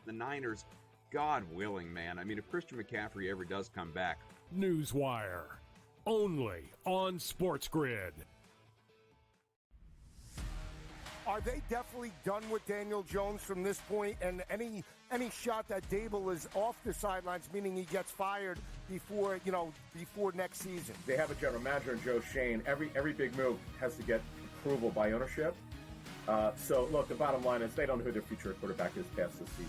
the Niners, God willing, man. I mean, if Christian McCaffrey ever does come back. Newswire, only on SportsGrid. Are they definitely done with Daniel Jones from this point? And any shot that Dable is off the sidelines, meaning he gets fired before next season? They have a general manager in Joe Shane. Every big move has to get approval by ownership. So, look, the bottom line is they don't know who their future quarterback is past this season.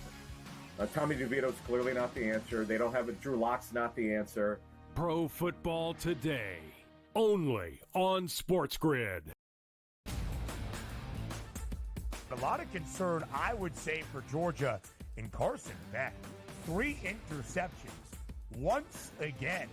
Tommy DeVito's clearly not the answer. They don't have Drew Lock's not the answer. Pro Football Today, only on SportsGrid. A lot of concern, I would say, for Georgia in Carson Beck. 3 interceptions once again.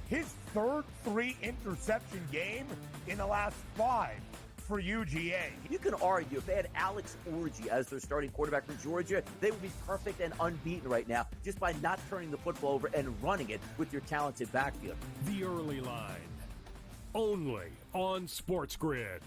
His third 3-interception game in the last 5 for UGA. You can argue if they had Alex Orji as their starting quarterback for Georgia, they would be perfect and unbeaten right now just by not turning the football over and running it with your talented backfield. The Early Line, only on SportsGrid.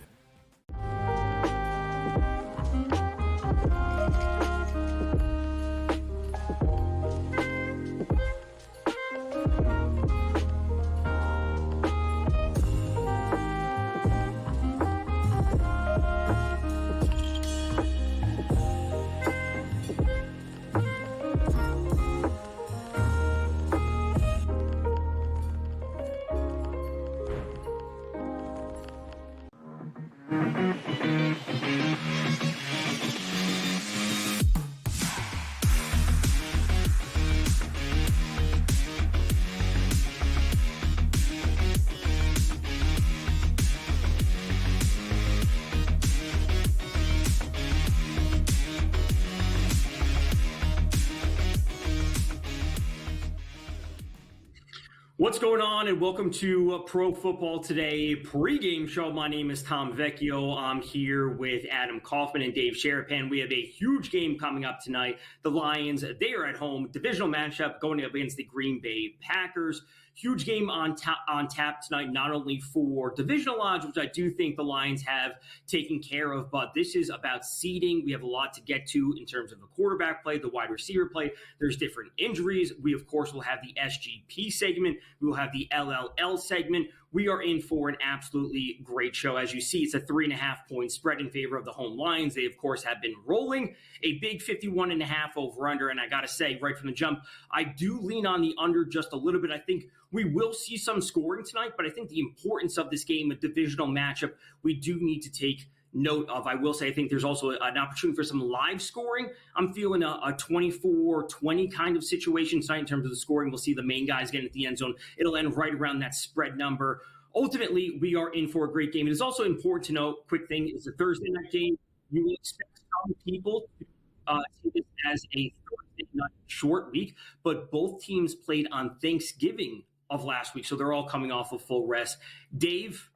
What's going on, and welcome to Pro Football Today pregame show. My name is Tom Vecchio. I'm here with Adam Kaufman and Dave Sharapan. We have a huge game coming up tonight. The Lions, they are at home. Divisional matchup going up against the Green Bay Packers. Huge game on tap tonight, not only for divisional odds, which I do think the Lions have taken care of, but this is about seeding. We have a lot to get to in terms of the quarterback play, the wide receiver play. There's different injuries. We, of course, will have the SGP segment. We will have the LLL segment. We are in for an absolutely great show. As you see, it's a 3.5-point spread in favor of the home Lions. They, of course, have been rolling a big 51.5 over-under. And I got to say, right from the jump, I do lean on the under just a little bit. I think we will see some scoring tonight, but I think the importance of this game, a divisional matchup, we do need to take note of. I will say I think there's also an opportunity for some live scoring. I'm feeling a 24-20 kind of situation tonight in terms of the scoring. We'll see the main guys getting at the end zone. It'll end right around that spread number. Ultimately, we are in for a great game. It is also important to note, quick thing, it's a Thursday night game. You will expect some people to see this as a Thursday night short week, but both teams played on Thanksgiving of last week, so they're all coming off of full rest. Dave,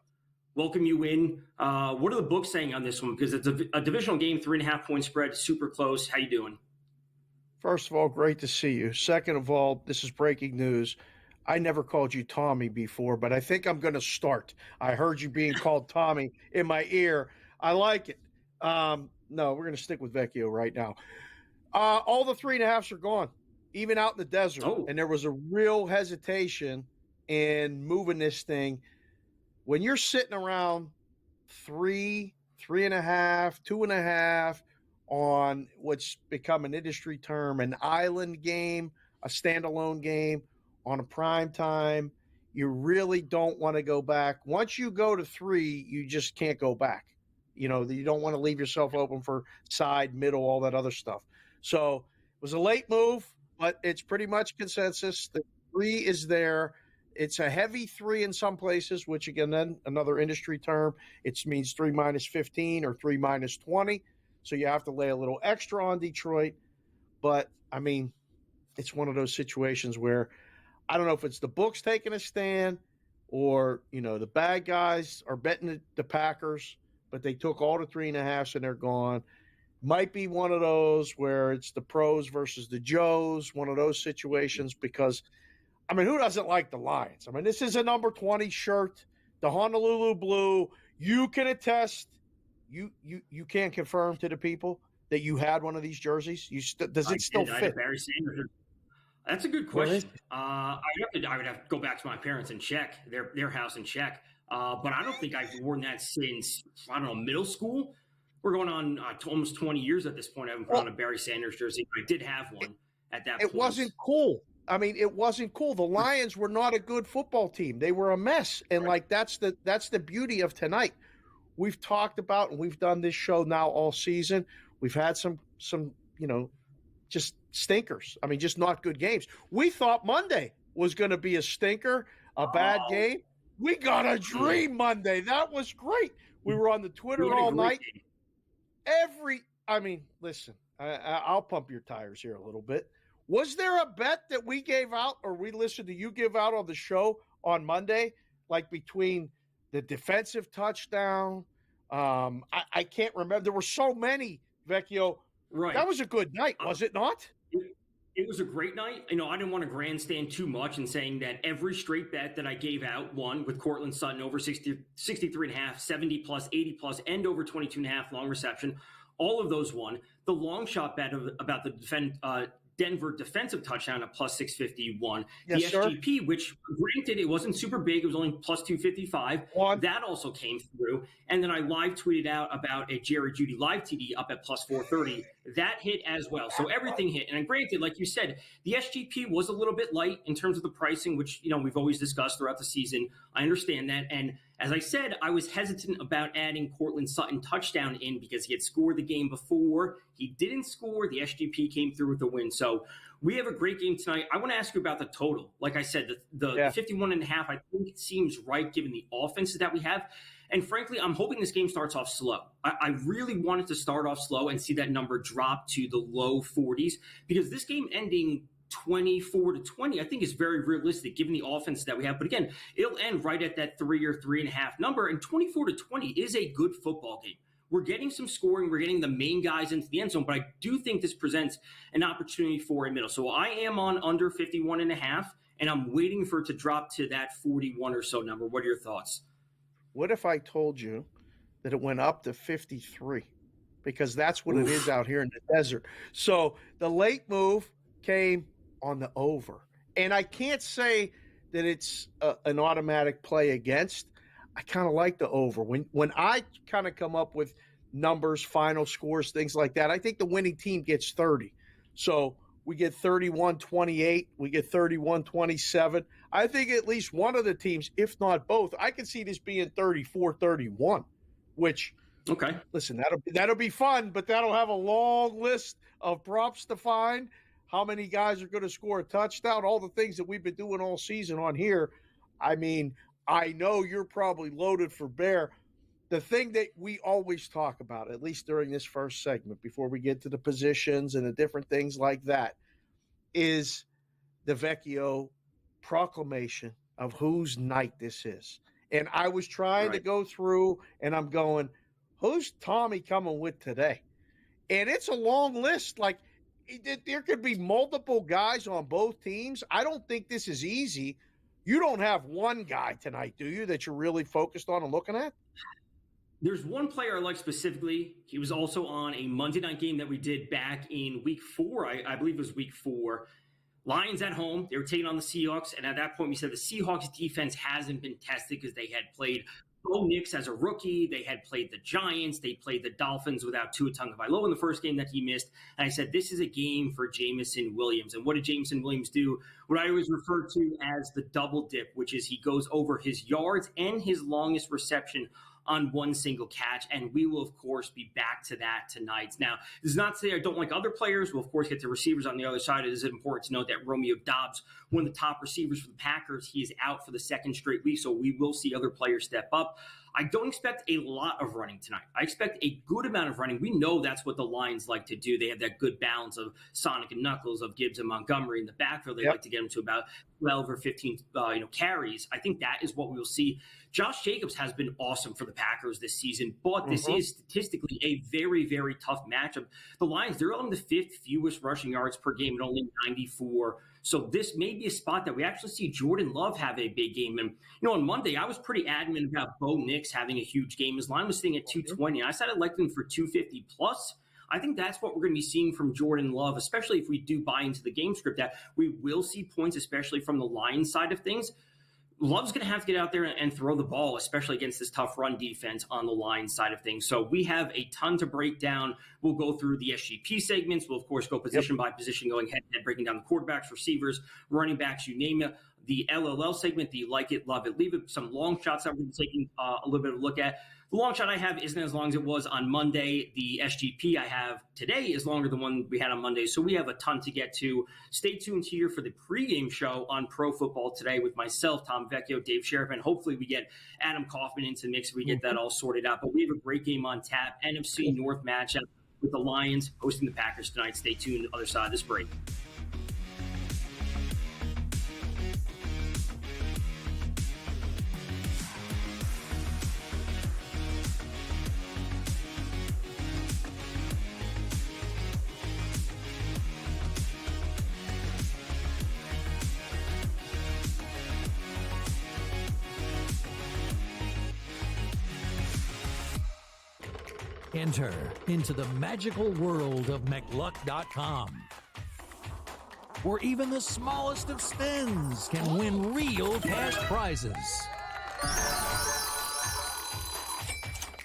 welcome you in. What are the books saying on this one? Because it's a divisional game, 3.5-point spread, super close. How you doing? First of all, great to see you. Second of all, this is breaking news. I never called you Tommy before, but I think I'm going to start. I heard you being called Tommy in my ear. I like it. No, we're going to stick with Vecchio right now. All the 3.5s are gone, even out in the desert. Oh. And there was a real hesitation in moving this thing. When you're sitting around 3, 3.5, 2.5 on what's become an industry term, an island game, a standalone game on a prime time, you really don't want to go back. Once you go to 3, you just can't go back. You know, you don't want to leave yourself open for side, middle, all that other stuff. So it was a late move, but it's pretty much consensus. The 3 is there. It's a heavy 3 in some places, which, again, then another industry term. It means 3 minus 15 or 3 minus 20. So you have to lay a little extra on Detroit. But, I mean, it's one of those situations where I don't know if it's the books taking a stand or, you know, the bad guys are betting the Packers, but they took all the 3.5s and they're gone. Might be one of those where it's the pros versus the Joes, one of those situations because – I mean, who doesn't like the Lions? I mean, this is a number 20 shirt, the Honolulu blue. You can attest, you can confirm to the people that you had one of these jerseys? Does it still I had a fit? Barry Sanders. That's a good question. I would have to go back to my parents and check their house and check. But I don't think I've worn that since, I don't know, middle school. We're going on almost 20 years at this point. I haven't put on a Barry Sanders jersey. I did have one at that point. It wasn't cool. I mean, it wasn't cool. The Lions were not a good football team. They were a mess. And Right. that's the beauty of tonight. We've talked about, and we've done this show now all season. We've had some just stinkers. I mean, just not good games. We thought Monday was going to be a stinker, a bad game. We got a dream Monday. That was great. We were on the Twitter all night. Listen, I'll pump your tires here a little bit. Was there a bet that we gave out or we listened to you give out on the show on Monday, like between the defensive touchdown? I can't remember. There were so many, Vecchio. Right. That was a good night, was it not? It was a great night. I didn't want to grandstand too much in saying that every straight bet that I gave out won, with Cortland Sutton over 63.5, 70 plus, 80 plus, and over 22.5 long reception. All of those won. The long shot bet about the Denver defensive touchdown at plus 651. Yes, the SGP, which granted it wasn't super big, it was only plus 255. That also came through. And then I live tweeted out about a Jerry Jeudy live TD up at plus 430. That hit as well. So everything hit. And granted, like you said, the SGP was a little bit light in terms of the pricing, which we've always discussed throughout the season. I understand that. And as I said, I was hesitant about adding Cortland Sutton touchdown in because he had scored the game before. He didn't score. The SGP came through with the win. So we have a great game tonight. I want to ask you about the total. Like I said, the 51.5, I think it seems right given the offenses that we have. And frankly, I'm hoping this game starts off slow. I really wanted to start off slow and see that number drop to the low 40s because this game ending 24-20, I think is very realistic given the offense that we have. But again, it'll end right at that 3 or 3.5 number. And 24-20 is a good football game. We're getting some scoring. We're getting the main guys into the end zone. But I do think this presents an opportunity for a middle. So I am on under 51.5, and I'm waiting for it to drop to that 41 or so number. What are your thoughts? What if I told you that it went up to 53? Because that's what it is out here in the desert. So the late move came on the over. And I can't say that it's an automatic play against. I kind of like the over. When I kind of come up with numbers, final scores, things like that, I think the winning team gets 30. So we get 31-28. We get 31-27. I think at least one of the teams, if not both, I can see this being 34-31, which, okay, listen, that'll be fun, but that'll have a long list of props to find. How many guys are going to score a touchdown? All the things that we've been doing all season on here. I mean, I know you're probably loaded for bear. The thing that we always talk about, at least during this first segment, before we get to the positions and the different things like that, is the Vecchio proclamation of whose night this is. And I was trying to go through, and I'm going, who's Tommy coming with today? And it's a long list. Like, there could be multiple guys on both teams. I don't think this is easy. You don't have one guy tonight, do you, that you're really focused on and looking at? There's one player I like specifically. He was also on a Monday night game that we did back in week 4. I believe it was week 4. Lions at home. They were taking on the Seahawks. And at that point, we said the Seahawks defense hasn't been tested because they had played Bo Nix as a rookie. They had played the Giants. They played the Dolphins without Tua Tagovailoa in the first game that he missed. And I said, this is a game for Jameson Williams. And what did Jameson Williams do? What I always refer to as the double dip, which is he goes over his yards and his longest reception on one single catch, and we will, of course, be back to that tonight. Now, this is not to say I don't like other players. We'll, of course, get to receivers on the other side. It is important to note that Romeo Doubs, one of the top receivers for the Packers, he is out for the second straight week, so we will see other players step up. I don't expect a lot of running tonight. I expect a good amount of running. We know that's what the Lions like to do. They have that good balance of Sonic and Knuckles, of Gibbs and Montgomery in the backfield. They like to get them to about 12 or 15 carries. I think that is what we will see. Josh Jacobs has been awesome for the Packers this season, but this is statistically a very, very tough matchup. The Lions, they're on the 5th fewest rushing yards per game at only 94. So this may be a spot that we actually see Jordan Love have a big game. And, on Monday, I was pretty adamant about Bo Nix having a huge game. His line was sitting at 220. I said I liked him for 250 plus. I think that's what we're going to be seeing from Jordan Love, especially if we do buy into the game script, that we will see points, especially from the Lions side of things. Love's going to have to get out there and throw the ball, especially against this tough run defense on the Lions side of things. So we have a ton to break down. We'll go through the SGP segments. We'll, of course, go position by position, going head-to-head, breaking down the quarterbacks, receivers, running backs, you name it. The LLL segment, the like it, love it, leave it, some long shots that we're going to be taking a little bit of a look at. The long shot I have isn't as long as it was on Monday. The SGP I have today is longer than one we had on Monday. So we have a ton to get to. Stay tuned here for the pregame show on Pro Football Today with myself, Tom Vecchio, Dave Sharapan. Hopefully we get Adam Kaufman into the mix and we get that all sorted out. But we have a great game on tap. NFC North matchup with the Lions hosting the Packers tonight. Stay tuned other side of this break. Enter into the magical world of McLuck.com, where even the smallest of spins can win real cash prizes.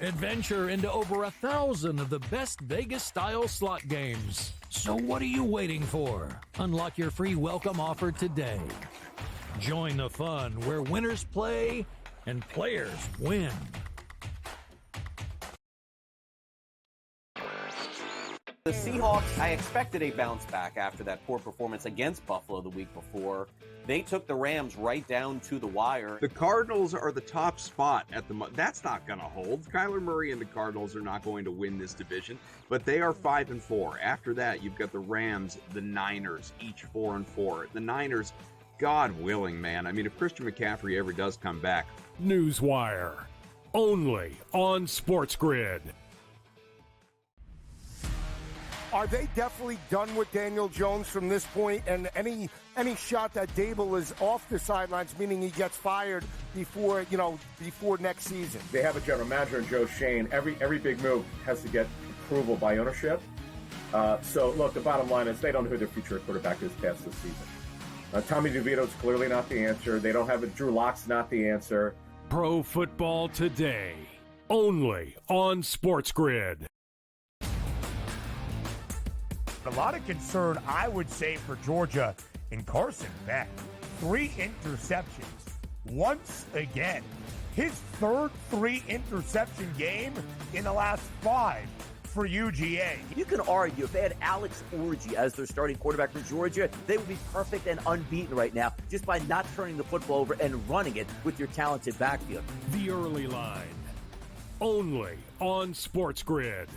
Adventure into over 1,000 of the best Vegas-style slot games. So what are you waiting for? Unlock your free welcome offer today. Join the fun where winners play and players win. The Seahawks, I expected a bounce back after that poor performance against Buffalo the week before. They took the Rams right down to the wire. The Cardinals are the top spot at the that's not going to hold. Kyler Murray and the Cardinals are not going to win this division, but they are 5-4. After that, you've got the Rams, the Niners, each 4-4. The Niners, God willing, man. I mean, if Christian McCaffrey ever does come back. Newswire, only on SportsGrid. Are they definitely done with Daniel Jones from this point? And any shot that Dable is off the sidelines, meaning he gets fired before next season? They have a general manager in Joe Shane. Every big move has to get approval by ownership. So, look, the bottom line is they don't know who their future quarterback is past this season. Tommy DeVito's clearly not the answer. They don't have it. Drew Lock's not the answer. Pro Football Today, only on SportsGrid. A lot of concern, I would say, for Georgia in Carson Beck. 3 interceptions. Once again, his third 3-interception game in the last 5 for UGA. You can argue if they had Alex Orji as their starting quarterback for Georgia, they would be perfect and unbeaten right now just by not turning the football over and running it with your talented backfield. The early line, only on SportsGrid.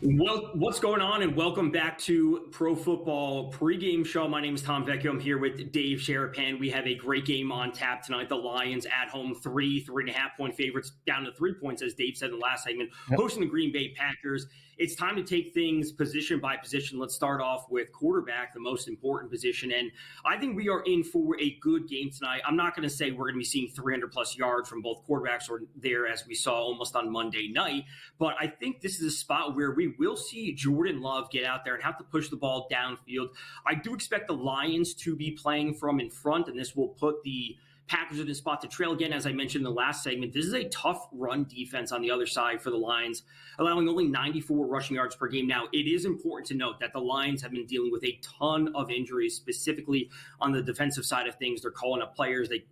Well, what's going on, and welcome back to Pro Football Pregame Show. My name is Tom Vecchio. I'm here with Dave Sharapan. We have a great game on tap tonight. The Lions at home, 3.5-point favorites, down to 3 points, as Dave said in the last segment, hosting the Green Bay Packers. It's time to take things position by position. Let's start off with quarterback, the most important position. And I think we are in for a good game tonight. I'm not going to say we're going to be seeing 300-plus yards from both quarterbacks or there as we saw almost on Monday night. But I think this is a spot where we will see Jordan Love get out there and have to push the ball downfield. I do expect the Lions to be playing from in front, and this will put the Packers are in a spot to trail again, as I mentioned in the last segment. This is a tough run defense on the other side for the Lions, allowing only 94 rushing yards per game. Now, it is important to note that the Lions have been dealing with a ton of injuries, specifically on the defensive side of things. They're calling up players. They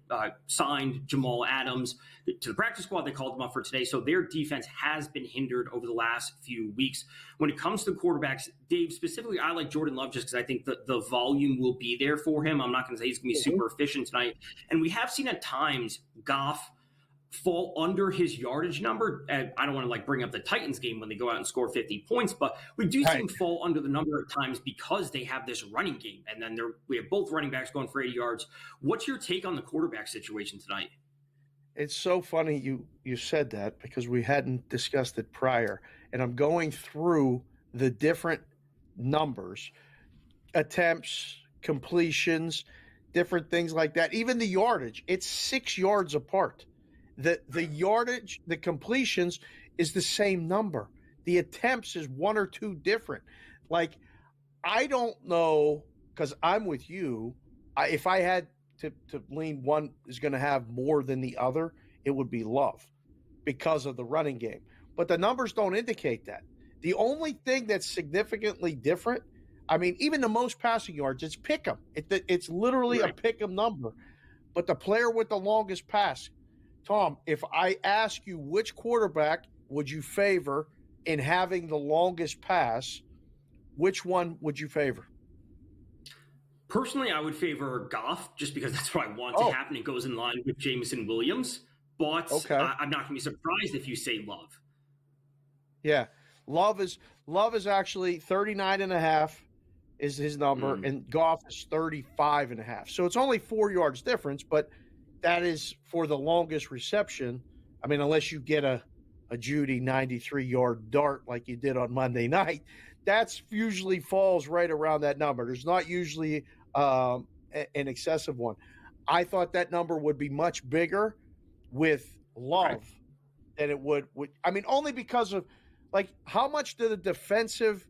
signed Jamal Adams to the practice squad. They called him up for today. So their defense has been hindered over the last few weeks. When it comes to quarterbacks, Dave, specifically, I like Jordan Love just because I think the volume will be there for him. I'm not going to say he's going to be super efficient tonight. And we have seen at times Goff fall under his yardage number. And I don't want to bring up the Titans game when they go out and score 50 points, but we do see him fall under the number at times because they have this running game. And then we have both running backs going for 80 yards. What's your take on the quarterback situation tonight? It's so funny you said that because we hadn't discussed it prior. And I'm going through the different numbers, attempts, completions, different things like that. Even the yardage, it's 6 yards apart. The yardage, the completions is the same number. The attempts is 1 or 2 different. I don't know, because I'm with you. If I had to lean, one is going to have more than the other, it would be Love because of the running game. But the numbers don't indicate that. The only thing that's significantly different, even the most passing yards, it's pick 'em. It's literally a pick 'em number. But the player with the longest pass, Tom, if I ask you which quarterback would you favor in having the longest pass, which one would you favor? Personally, I would favor Goff just because that's what I want to happen. It goes in line with Jameson Williams. But I'm not going to be surprised if you say Love. Yeah. Love is actually 39.5 is his number, and Goff is 35.5. So it's only 4 yards difference, but that is for the longest reception. Unless you get a Judy 93-yard dart like you did on Monday night, that's usually falls right around that number. There's not usually an excessive one. I thought that number would be much bigger with Love than it would. Only because of how much do the defensive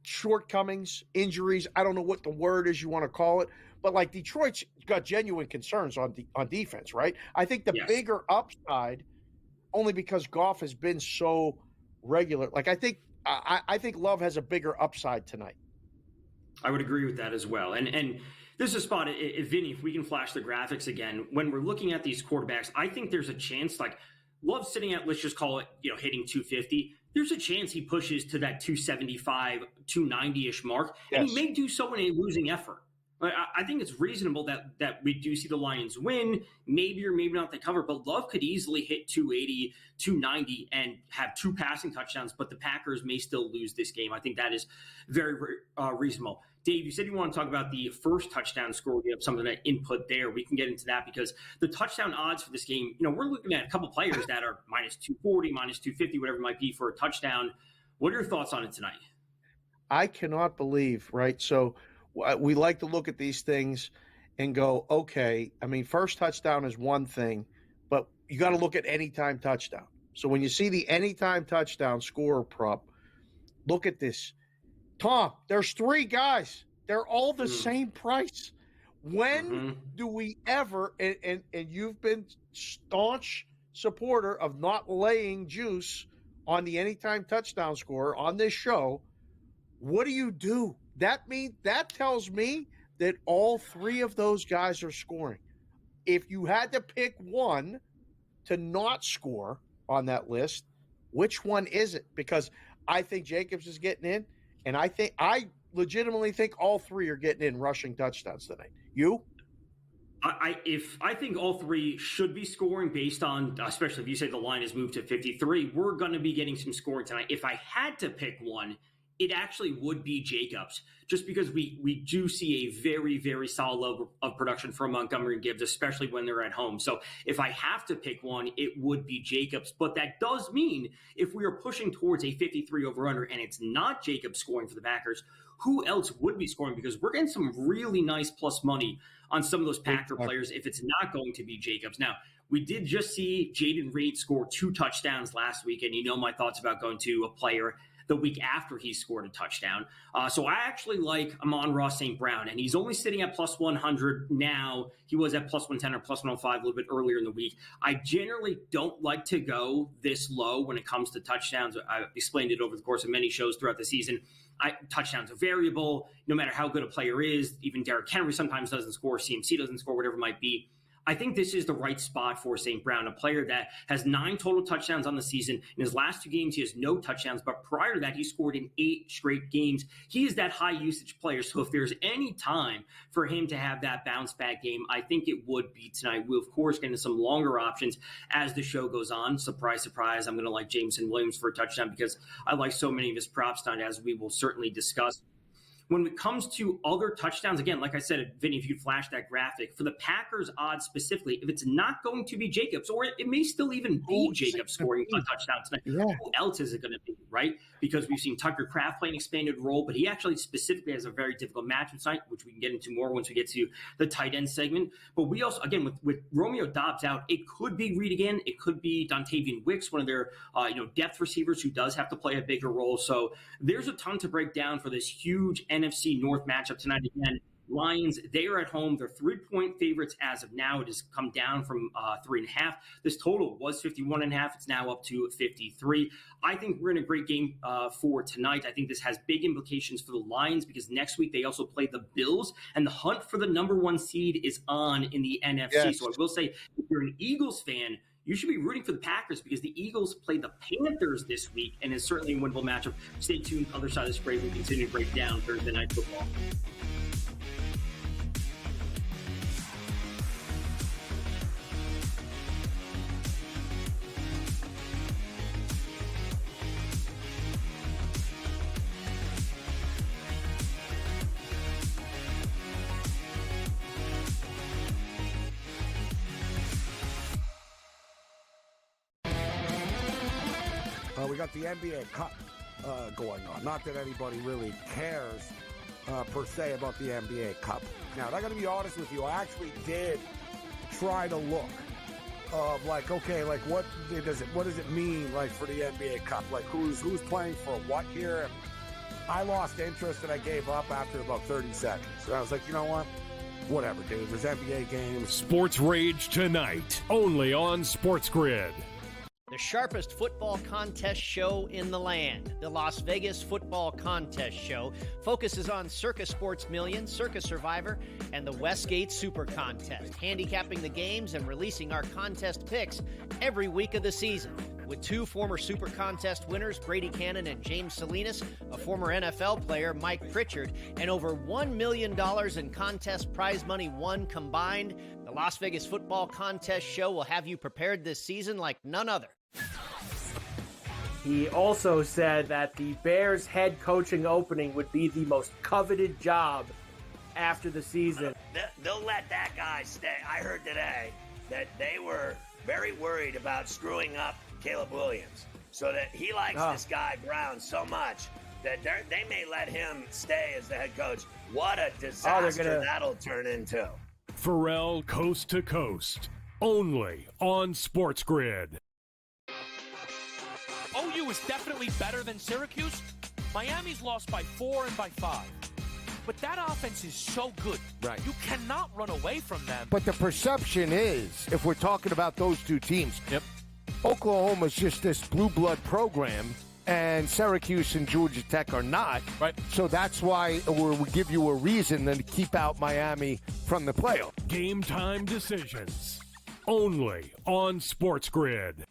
shortcomings, injuries, I don't know what the word is you want to call it, but Detroit's got genuine concerns on defense, right? I think the bigger upside, only because Goff has been so regular. I think Love has a bigger upside tonight. I would agree with that as well. And this is a spot, Vinny, if we can flash the graphics again, when we're looking at these quarterbacks, I think there's a chance, Love sitting at, let's just call it, hitting 250. There's a chance he pushes to that 275, 290-ish mark, and he may do so in a losing effort. I think it's reasonable that we do see the Lions win, maybe or maybe not they cover, but Love could easily hit 280, 290 and have 2 passing touchdowns, but the Packers may still lose this game. I think that is very reasonable. Dave, you said you want to talk about the first touchdown score. We have some of that input there. We can get into that because the touchdown odds for this game, we're looking at a couple players that are minus 240, minus 250, whatever it might be for a touchdown. What are your thoughts on it tonight? I cannot believe, right? So we like to look at these things and go, okay, first touchdown is one thing, but you got to look at anytime touchdown. So when you see the anytime touchdown scorer prop, look at this. Tom, there's 3 guys. They're all the same price. When do we ever, and you've been staunch supporter of not laying juice on the anytime touchdown scorer on this show, what do? That tells me that all 3 of those guys are scoring. If you had to pick one to not score on that list, which one is it? Because I think Jacobs is getting in, and I legitimately think all 3 are getting in rushing touchdowns tonight. You? I think all 3 should be scoring based on, especially if you say the line has moved to 53, we're going to be getting some scoring tonight. If I had to pick one, it actually would be Jacobs, just because we do see a very, very solid level of production from Montgomery and Gibbs, especially when they're at home. So if I have to pick one, it would be Jacobs. But that does mean if we are pushing towards a 53 over-under and it's not Jacobs scoring for the Packers, who else would be scoring? Because we're getting some really nice plus money on some of those Packer players if it's not going to be Jacobs. Now, we did just see Jaden Reed score 2 touchdowns last week, and my thoughts about going to a player the week after he scored a touchdown. So I actually like Amon-Ra St. Brown, and he's only sitting at plus 100 now. He was at plus 110 or plus 105 a little bit earlier in the week. I generally don't like to go this low when it comes to touchdowns. I've explained it over the course of many shows throughout the season. Touchdowns are variable, no matter how good a player is. Even Derrick Henry sometimes doesn't score, CMC doesn't score, whatever it might be. I think this is the right spot for St. Brown, a player that has 9 total touchdowns on the season. In his last 2 games, he has no touchdowns, but prior to that, he scored in 8 straight games. He is that high usage player, so if there's any time for him to have that bounce back game, I think it would be tonight. We'll, of course, get into some longer options as the show goes on. Surprise, surprise, I'm going to like Jameson Williams for a touchdown because I like so many of his props tonight, as we will certainly discuss. When it comes to other touchdowns, again, like I said, Vinny, if you flash that graphic, for the Packers odds specifically, if it's not going to be Jacobs, or it may still even be Jacobs scoring a touchdown tonight, who else is it going to be, right? Because we've seen Tucker Kraft play an expanded role, but he actually specifically has a very difficult matchup tonight, which we can get into more once we get to the tight end segment. But we also, again, with Romeo Doubs out, it could be Reed again. It could be Dontavian Wicks, one of their depth receivers who does have to play a bigger role. So there's a ton to break down for this huge NFC North matchup tonight. Again, Lions, they are at home. They're 3-point favorites as of now. It has come down from 3.5. This total was 51.5. It's now up to 53. I think we're in a great game for tonight. I think this has big implications for the Lions because next week they also play the Bills, and the hunt for the number 1 seed is on in the NFC. Yes. So I will say, if you're an Eagles fan, you should be rooting for the Packers because the Eagles play the Panthers this week, and it's certainly a winnable matchup. Stay tuned. Other side of the spread, we continue to break down Thursday Night Football. We got the NBA Cup going on. Not that anybody really cares per se about the NBA Cup. Now, I got to be honest with you. I actually did try to look of what does it mean like for the NBA Cup? Like who's playing for what here? And I lost interest and I gave up after about 30 seconds. So I was like, you know what? Whatever, dude. There's NBA games. Sports Rage tonight, only on SportsGrid. The sharpest football contest show in the land, the Las Vegas Football Contest Show, focuses on Circa Sports Million, Circa Survivor, and the Westgate Super Contest, handicapping the games and releasing our contest picks every week of the season. With 2 former Super Contest winners, Brady Cannon and James Salinas, a former NFL player, Mike Pritchard, and over $1 million in contest prize money won combined, the Las Vegas Football Contest Show will have you prepared this season like none other. He also said that the Bears head coaching opening would be the most coveted job after the season. They'll let that guy stay. I heard today that they were very worried about screwing up Caleb Williams, so that he likes this guy Brown so much that they may let him stay as the head coach. What a disaster that'll turn into. Pharrell Coast to Coast, only on SportsGrid. OU is definitely better than Syracuse. Miami's lost by 4 and by 5. But that offense is so good. Right. You cannot run away from them. But the perception is, if we're talking about those 2 teams, Oklahoma's just this blue blood program, and Syracuse and Georgia Tech are not. Right. So that's why we give you a reason then to keep out Miami from the playoff. Game time decisions, only on SportsGrid.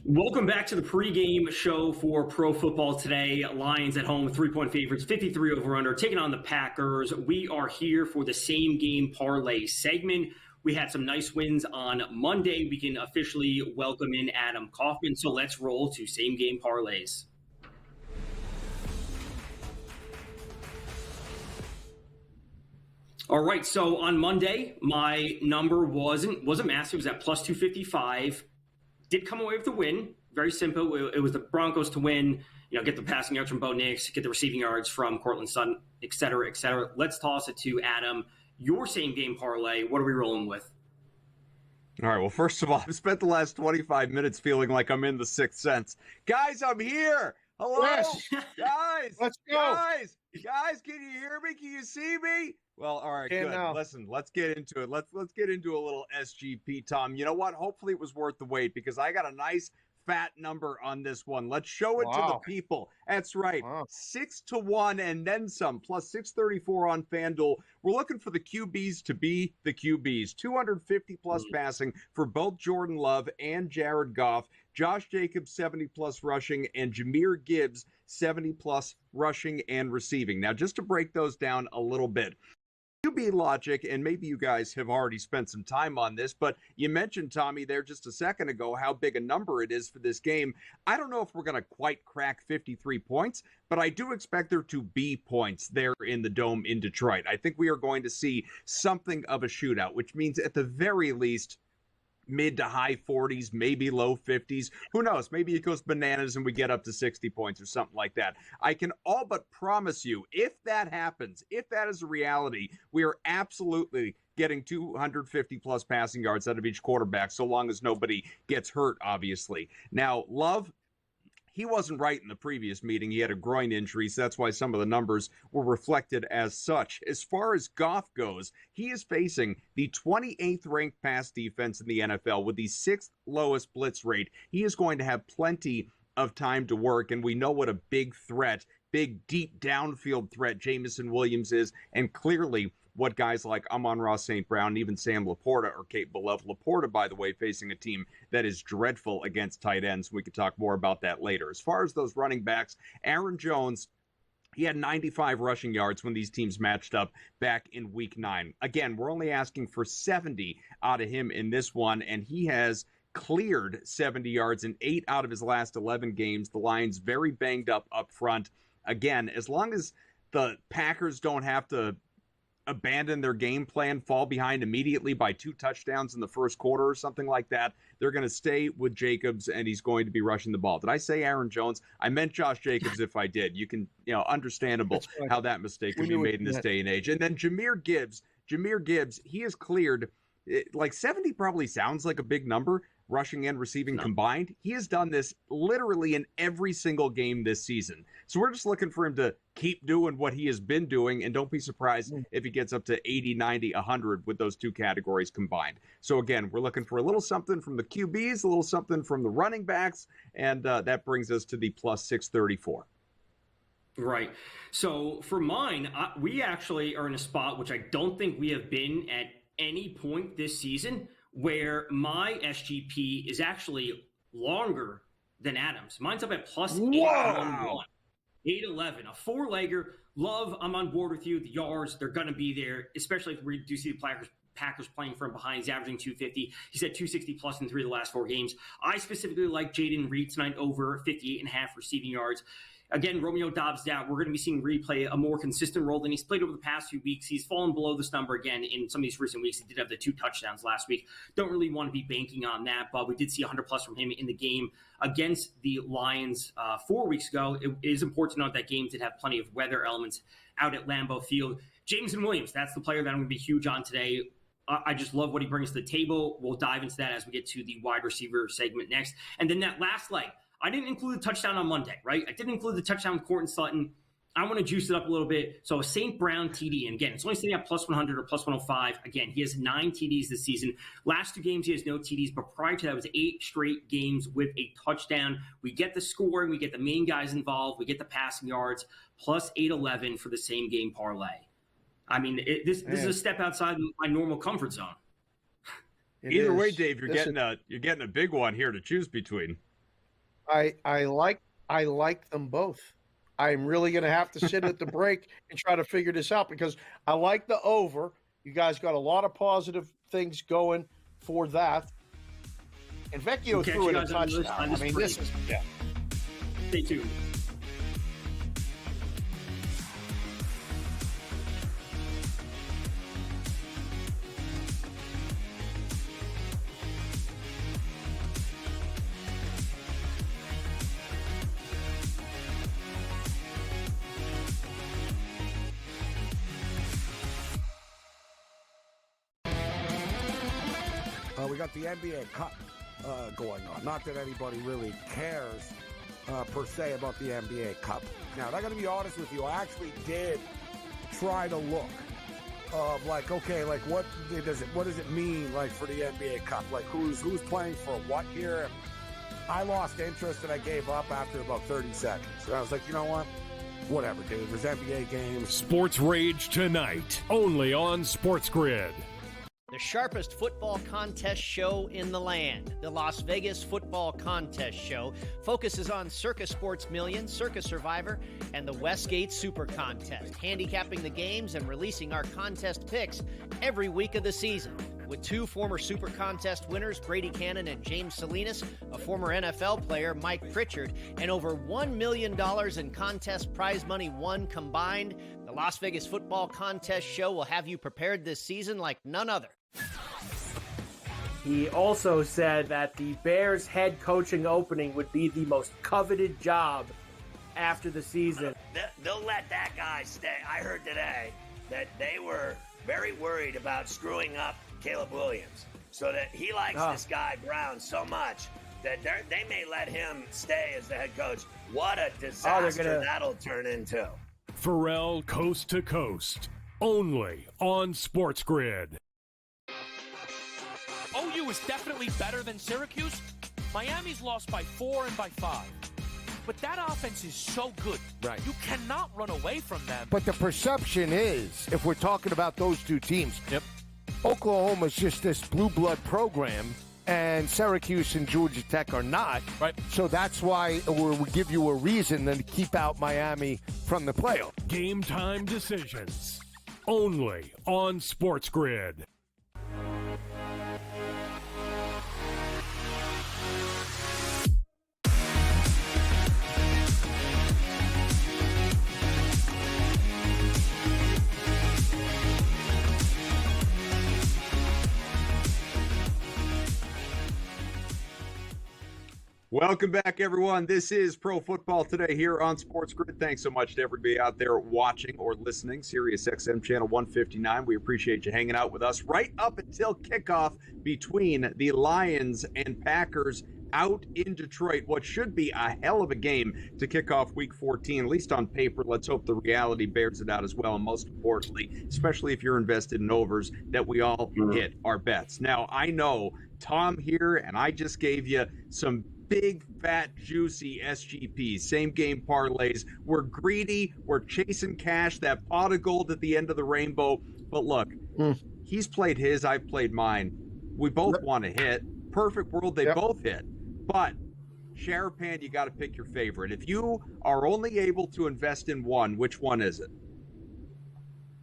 Welcome back to the pregame show for Pro Football Today. Lions at home, 3-point favorites, 53 over/under, taking on the Packers. We are here for the same game parlay segment. We had some nice wins on Monday. We can officially welcome in Adam Kaufman. So let's roll to same game parlays. All right, so on Monday, my number wasn't massive. It was at plus 255. Did come away with the win. Very simple. It was the Broncos to win, get the passing yards from Bo Nix, get the receiving yards from Cortland Sutton, et cetera, et cetera. Let's toss it to Adam. Your same game parlay, what are we rolling with? All right, well, first of all, I've spent the last 25 minutes feeling like I'm in the Sixth Sense. Guys, I'm here. Hello? Yes. Guys. Let's go. Guys, can you hear me? Can you see me? Well, all right, good. Now. Listen, let's get into it. Let's get into a little SGP, Tom. You know what? Hopefully it was worth the wait because I got a nice fat number on this one. Let's show it to the people. That's right. 6-1 and then some, plus 634 on FanDuel. We're looking for the QBs to be the QBs. 250 plus passing for both Jordan Love and Jared Goff. Josh Jacobs, 70 plus rushing, and Jahmyr Gibbs, 70 plus rushing and receiving. Now, just to break those down a little bit. QB logic, and maybe you guys have already spent some time on this, but you mentioned, Tommy, there just a second ago how big a number it is for this game. I don't know if we're going to quite crack 53 points, but I do expect there to be points there in the Dome in Detroit. I think we are going to see something of a shootout, which means at the very least, mid to high 40s, maybe low 50s. Who knows? Maybe it goes bananas and we get up to 60 points or something like that. I can all but promise you, if that happens, if that is a reality, we are absolutely getting 250 plus passing yards out of each quarterback, so long as nobody gets hurt, obviously. Now, Love, he wasn't right in the previous meeting. He had a groin injury, so that's why some of the numbers were reflected as such. As far as Goff goes, he is facing the 28th ranked pass defense in the NFL with the 6th lowest blitz rate. He is going to have plenty of time to work, and we know what a big threat, big deep downfield threat Jamison Williams is, and clearly what guys like Amon-Ra St. Brown and even Sam Laporta are capable of. Laporta, by the way, facing a team that is dreadful against tight ends. We could talk more about that later. As far as those running backs, Aaron Jones, he had 95 rushing yards when these teams matched up back in Week 9. Again, we're only asking for 70 out of him in this one, and he has cleared 70 yards in 8 out of his last 11 games. The Lions very banged up front. Again, as long as the Packers don't have to abandon their game plan, fall behind immediately by 2 touchdowns in the first quarter or something like that, they're going to stay with Jacobs, and he's going to be rushing the ball. Did I say Aaron Jones? I meant Josh Jacobs if I did. You can, understandable how that mistake can be made in this day and age. And then Jahmyr Gibbs, he has cleared, like 70 probably sounds like a big number, rushing and receiving combined. He has done this literally in every single game this season. So we're just looking for him to keep doing what he has been doing, and don't be surprised if he gets up to 80, 90, 100 with those 2 categories combined. So again, we're looking for a little something from the QBs, a little something from the running backs, and that brings us to the plus 634. Right. So for mine, we actually are in a spot which I don't think we have been at any point this season, where my SGP is actually longer than Adam's. Mine's up at plus 811. 811, a 4-legger. Love, I'm on board with you. The yards, they're going to be there, especially if we do see the Packers playing from behind. He's averaging 250. He's at 260 plus in 3 of the last 4 games. I specifically like Jaden Reed tonight over 58.5 receiving yards. Again, Romeo Doubs out. We're going to be seeing Reed play a more consistent role than he's played over the past few weeks. He's fallen below this number again in some of these recent weeks. He did have the 2 touchdowns last week. Don't really want to be banking on that, but we did see 100 plus from him in the game against the Lions 4 weeks ago. It is important to note that game did have plenty of weather elements out at Lambeau Field. Jamison Williams, that's the player that I'm going to be huge on today. I just love what he brings to the table. We'll dive into that as we get to the wide receiver segment next. And then that last leg, I didn't include the touchdown on Monday, right? I didn't include the touchdown with Cortland Sutton. I want to juice it up a little bit. So a St. Brown TD, and again, it's only sitting at plus 100 or plus 105. Again, he has 9 TDs this season. Last 2 games, he has no TDs, but prior to that, it was 8 straight games with a touchdown. We get the scoring, we get the main guys involved, we get the passing yards, plus 811 for the same game parlay. I mean, this is a step outside my normal comfort zone. Either way, Dave, you're getting a big one here to choose between. I like them both. I'm really going to have to sit at the break and try to figure this out because I like the over. You guys got a lot of positive things going for that. And Vecchio threw in a touchdown. I mean, this is Stay tuned. got the NBA Cup going on. Not that anybody really cares per se about the NBA Cup. Now, I got to be honest with you. I actually did try to look of like, okay, like what does it mean like for the NBA Cup? Like who's playing for what here? And I lost interest and I gave up after about 30 seconds. And I was like, you know what? Whatever, dude. There's NBA games. Sports Rage tonight, only on SportsGrid. The sharpest football contest show in the land, the Las Vegas Football Contest Show, focuses on Circa Sports Million, Circa Survivor, and the Westgate Super Contest, handicapping the games and releasing our contest picks every week of the season. With two former Super Contest winners, Brady Cannon and James Salinas, a former NFL player, Mike Pritchard, and over $1 million in contest prize money won combined, the Las Vegas Football Contest Show will have you prepared this season like none other. He also said that the Bears head coaching opening would be the most coveted job after the season. They'll let that guy stay. I heard today that they were very worried about screwing up Caleb Williams, so that he likes this guy Brown so much that they may let him stay as the head coach. What a disaster that'll turn into. Pharrell Coast to Coast, only on SportsGrid. OU is definitely better than Syracuse. Miami's lost by 4 and by 5. But that offense is so good. Right. You cannot run away from them. But the perception is, if we're talking about those two teams, Oklahoma's just this blue blood program, and Syracuse and Georgia Tech are not. Right. So that's why we give you a reason then to keep out Miami from the playoff. Game time decisions, only on SportsGrid. Welcome back, everyone. This is Pro Football Today here on SportsGrid. Thanks so much to everybody out there watching or listening. Sirius XM Channel 159. We appreciate you hanging out with us right up until kickoff between the Lions and Packers out in Detroit. What should be a hell of a game to kick off Week 14, at least on paper. Let's hope the reality bears it out as well. And most importantly, especially if you're invested in overs, that we all hit our bets. Now, I know Tom here, and I just gave you some big, fat, juicy SGPs, same game parlays. We're greedy. We're chasing cash, that pot of gold at the end of the rainbow. But look, he's played his, I've played mine. We both want to hit. Perfect world, they both hit. But Sharapan, you got to pick your favorite. If you are only able to invest in one, which one is it?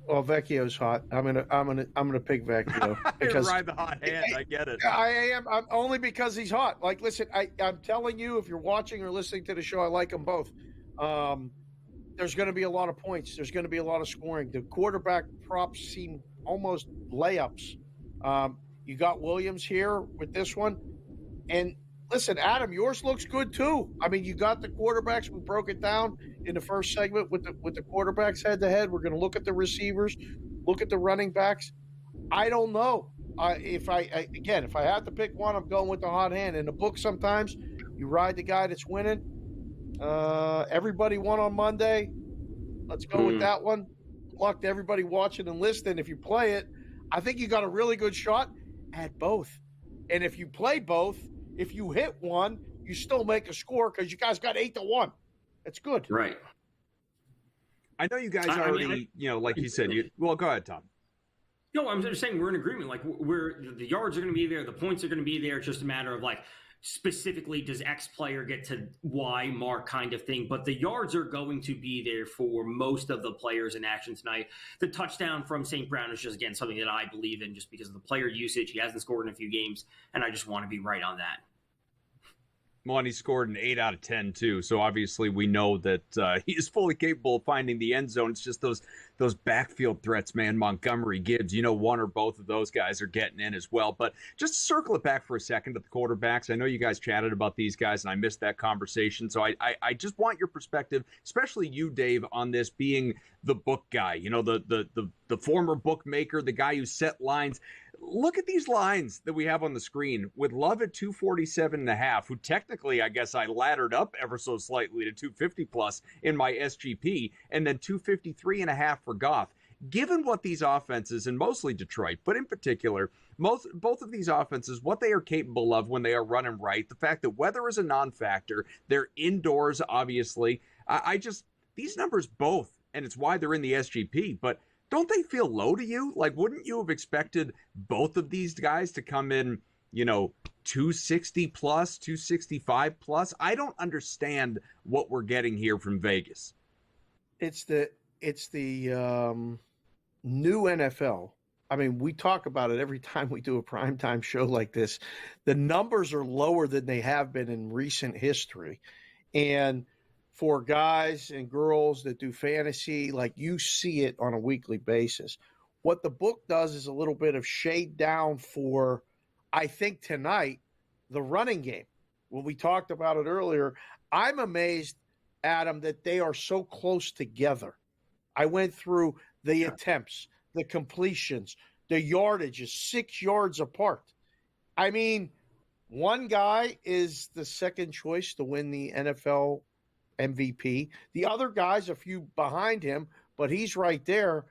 Well, Vecchio's hot. I'm gonna pick Vecchio because ride the hot hand. I get it. I'm only because he's hot. Like, listen, I'm telling you, if you're watching or listening to the show, I like them both. There's going to be a lot of points. There's going to be a lot of scoring. The quarterback props seem almost layups. You got Williams here with this one, and listen, Adam, yours looks good too. I mean, you got the quarterbacks. We broke it down in the first segment with the quarterbacks head to head. We're going to look at the receivers, look at the running backs. I don't know if I had to pick one, I'm going with the hot hand. In the book, sometimes you ride the guy that's winning. Everybody won on Monday. Let's go with that one. Good luck to everybody watching and listening. If you play it, I think you got a really good shot at both. And if you play both, if you hit one, you still make a score because you guys got 8-1. It's good. Right. I know you guys already, like you said, well, go ahead, Tom. No, I'm just saying we're in agreement. Like, the yards are going to be there, the points are going to be there. It's just a matter of, like, specifically, does X player get to Y mark kind of thing? But the yards are going to be there for most of the players in action tonight. The touchdown from St. Brown is just, again, something that I believe in just because of the player usage. He hasn't scored in a few games, and I just want to be right on that. Well, and he scored an 8 out of 10 too. So obviously we know that he is fully capable of finding the end zone. It's just those backfield threats, man. Montgomery, Gibbs, one or both of those guys are getting in as well. But just to circle it back for a second to the quarterbacks. I know you guys chatted about these guys, and I missed that conversation. So I just want your perspective, especially you, Dave, on this being the book guy. The former bookmaker, the guy who set lines. Look at these lines that we have on the screen with Love at 247.5, who technically, I guess I laddered up ever so slightly to 250 plus in my SGP, and then 253.5 for Goff. Given what these offenses, and mostly Detroit, but in particular, both of these offenses, what they are capable of when they are running right, the fact that weather is a non-factor, they're indoors, obviously. These numbers both, and it's why they're in the SGP, but don't they feel low to you? Like, wouldn't you have expected both of these guys to come in, 260 plus, 265 plus? I don't understand what we're getting here from Vegas. It's the new NFL. I mean, we talk about it every time we do a primetime show like this. The numbers are lower than they have been in recent history. And for guys and girls that do fantasy, like, you see it on a weekly basis. What the book does is a little bit of shade down for, I think tonight, the running game. When we talked about it earlier, I'm amazed, Adam, that they are so close together. I went through the attempts, the completions, the yardage is 6 yards apart. I mean, one guy is the second choice to win the NFL MVP. The other guy's a few behind him, but he's right there.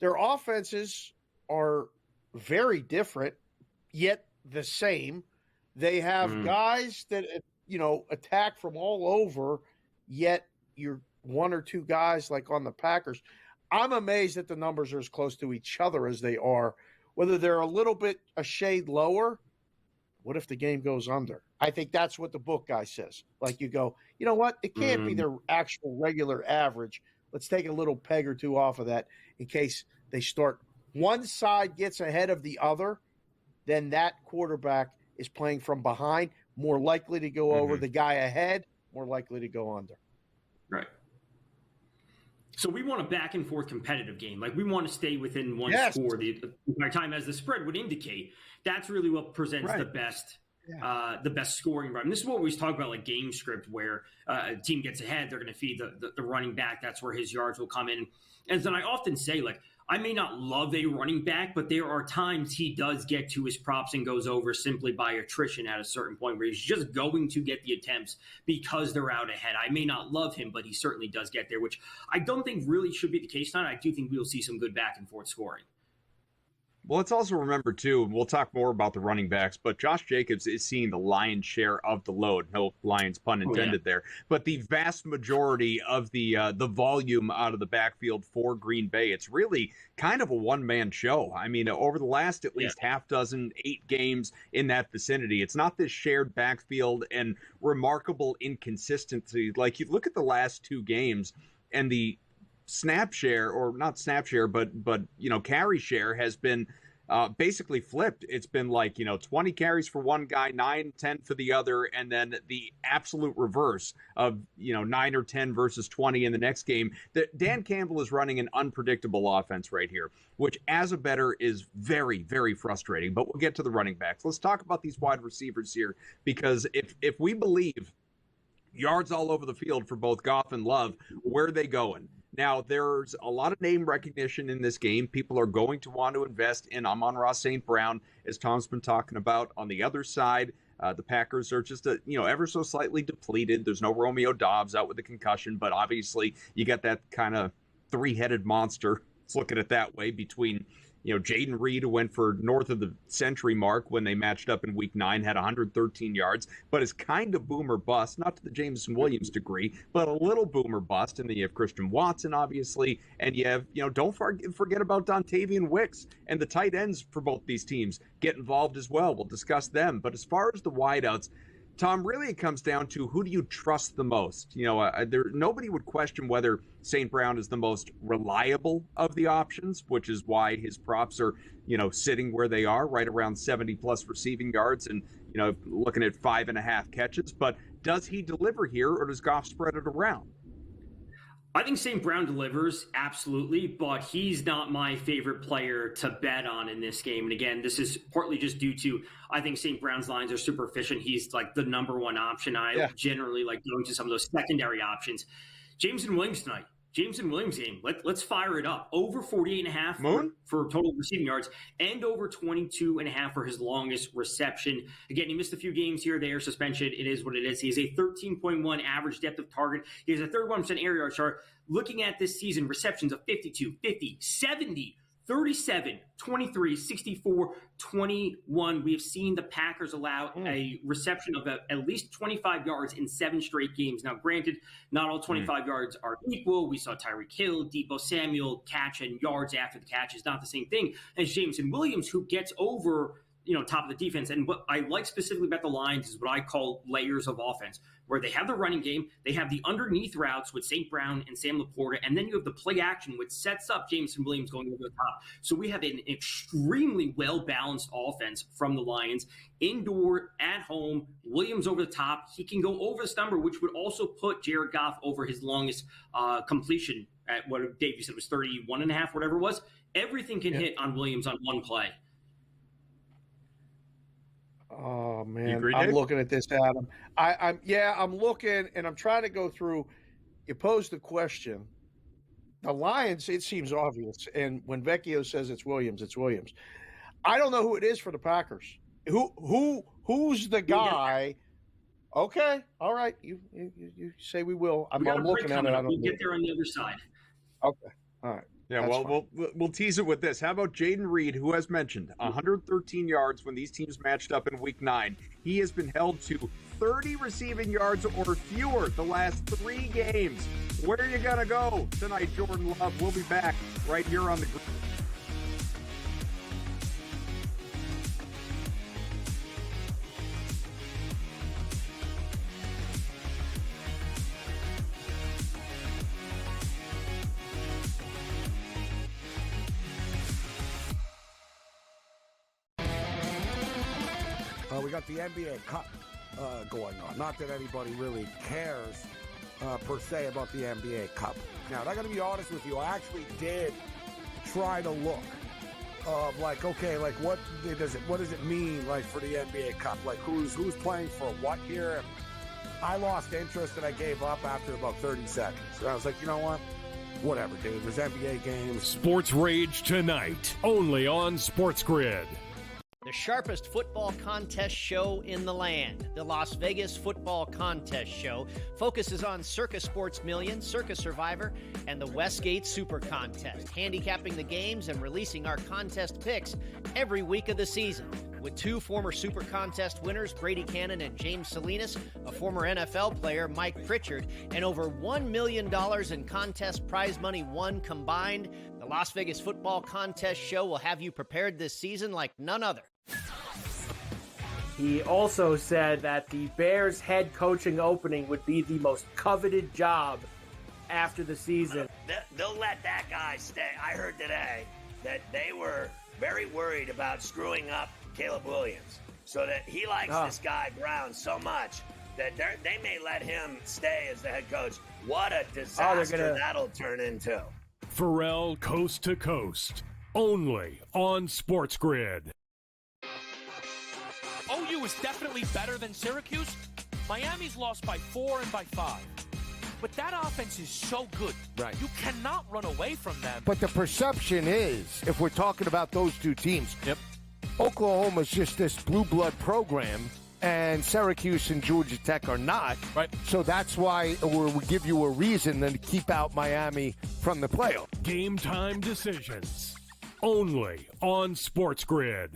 Their offenses are very different, yet the same. They have guys that, attack from all over, yet you're one or two guys like on the Packers. I'm amazed that the numbers are as close to each other as they are. Whether they're a little bit a shade lower, what if the game goes under? I think that's what the book guy says. Like, you go, you know what? It can't be their actual regular average. Let's take a little peg or two off of that in case they start. One side gets ahead of the other, then that quarterback is playing from behind, more likely to go over. The guy ahead, more likely to go under. Right. So we want a back and forth competitive game. Like, we want to stay within one score the entire time, as the spread would indicate. That's really what presents the best scoring environment. This is what we always talk about, like game script, where a team gets ahead, they're going to feed the running back. That's where his yards will come in. And then I often say, like, I may not love a running back, but there are times he does get to his props and goes over simply by attrition at a certain point where he's just going to get the attempts because they're out ahead. I may not love him, but he certainly does get there, which I don't think really should be the case tonight. I do think we'll see some good back and forth scoring. Well, let's also remember, too, and we'll talk more about the running backs, but Josh Jacobs is seeing the lion's share of the load. No Lions pun intended there. But the vast majority of the volume out of the backfield for Green Bay, it's really kind of a one-man show. I mean, over the last at least half dozen, 8 games in that vicinity, it's not this shared backfield and remarkable inconsistency. Like, you look at the last 2 games and the snap share, or not snap share, but carry share has been basically flipped. It's been like 20 carries for one guy, 9, 10 for the other, and then the absolute reverse of 9 or 10 versus 20 in the next game. Dan Campbell is running an unpredictable offense right here, which as a bettor is very, very frustrating. But we'll get to the running backs. Let's talk about these wide receivers here, because if we believe yards all over the field for both Goff and Love, where are they going? Now, there's a lot of name recognition in this game. People are going to want to invest in Amon-Ra St. Brown, as Tom's been talking about. On the other side, the Packers are just ever so slightly depleted. There's no Romeo Doubs out with a concussion, but obviously you got that kind of three-headed monster. Let's look at it that way, between Jaden Reed, who went for north of the century mark when they matched up in week 9, had 113 yards, but is kind of boomer bust, not to the Jameson Williams degree, but a little boomer bust. And then you have Christian Watson, obviously, and you have, don't forget about Dontavian Wicks, and the tight ends for both these teams get involved as well. We'll discuss them. But as far as the wideouts, Tom, really it comes down to, who do you trust the most? Nobody would question whether St. Brown is the most reliable of the options, which is why his props are, sitting where they are, right around 70-plus receiving yards and, looking at 5.5 catches. But does he deliver here, or does Goff spread it around? I think St. Brown delivers, absolutely, but he's not my favorite player to bet on in this game. And again, this is partly just due to, I think St. Brown's lines are super efficient. He's like the number one option. I generally like going to some of those secondary options. Jameson Williams tonight, Jameson Williams game. Let's fire it up. Over 48.5 for total receiving yards and over 22.5 for his longest reception. Again, he missed a few games here or there, suspension. It is what it is. He has a 13.1 average depth of target. He has a 31% air yard chart. Looking at this season, receptions of 52, 50, 70, 37, 23, 64, 21. We have seen the Packers allow a reception of at least 25 yards in 7 straight games. Now, granted, not all 25 yards are equal. We saw Tyreek Hill, Deebo Samuel catch, and yards after the catch is not the same thing as Jameson Williams, who gets over top of the defense. And what I like specifically about the Lions is what I call layers of offense, where they have the running game, they have the underneath routes with St. Brown and Sam Laporta, and then you have the play action, which sets up Jameson Williams going over the top. So we have an extremely well-balanced offense from the Lions. Indoor, at home, Williams over the top. He can go over this number, which would also put Jared Goff over his longest completion at what Dave, you said was 31.5, whatever it was. Everything can hit on Williams on one play. Oh man, I'm looking at this, Adam. I'm looking and I'm trying to go through. You posed the question. The Lions, it seems obvious, and when Vecchio says it's Williams, it's Williams. I don't know who it is for the Packers. Who's the guy? Okay, all right. You say we will. I'm looking at it. We'll get there on the other side. Okay, all right. Yeah, we'll tease it with this. How about Jaden Reed, who has mentioned 113 yards when these teams matched up in Week 9. He has been held to 30 receiving yards or fewer the last 3 games. Where are you going to go tonight, Jordan Love? We'll be back right here on the group. We got the NBA Cup going on. Not that anybody really cares per se about the NBA Cup. Now, I got to be honest with you. I actually did try to look of what does it mean like for the NBA Cup? Like who's playing for what here? And I lost interest and I gave up after about 30 seconds. And I was like, you know what? Whatever, dude. There's NBA games. Sports Rage tonight, only on SportsGrid. The sharpest football contest show in the land, the Las Vegas Football Contest Show, focuses on Circa Sports Million, Circa Survivor, and the Westgate Super Contest, handicapping the games and releasing our contest picks every week of the season. With 2 former Super Contest winners, Brady Cannon and James Salinas, a former NFL player, Mike Pritchard, and over $1 million in contest prize money won combined, the Las Vegas Football Contest Show will have you prepared this season like none other. He also said that the Bears head coaching opening would be the most coveted job after the season. They'll let that guy stay. I heard today that they were very worried about screwing up Caleb Williams, so that he likes this guy Brown so much that they may let him stay as the head coach. What a disaster that'll turn into. Pharrell Coast to Coast, only on SportsGrid. OU is definitely better than Syracuse. Miami's lost by 4 and by 5. But that offense is so good. Right. You cannot run away from them. But the perception is, if we're talking about those 2 teams, Oklahoma's just this blue blood program, and Syracuse and Georgia Tech are not. Right. So that's why we give you a reason then to keep out Miami from the playoff. Game time decisions, only on SportsGrid.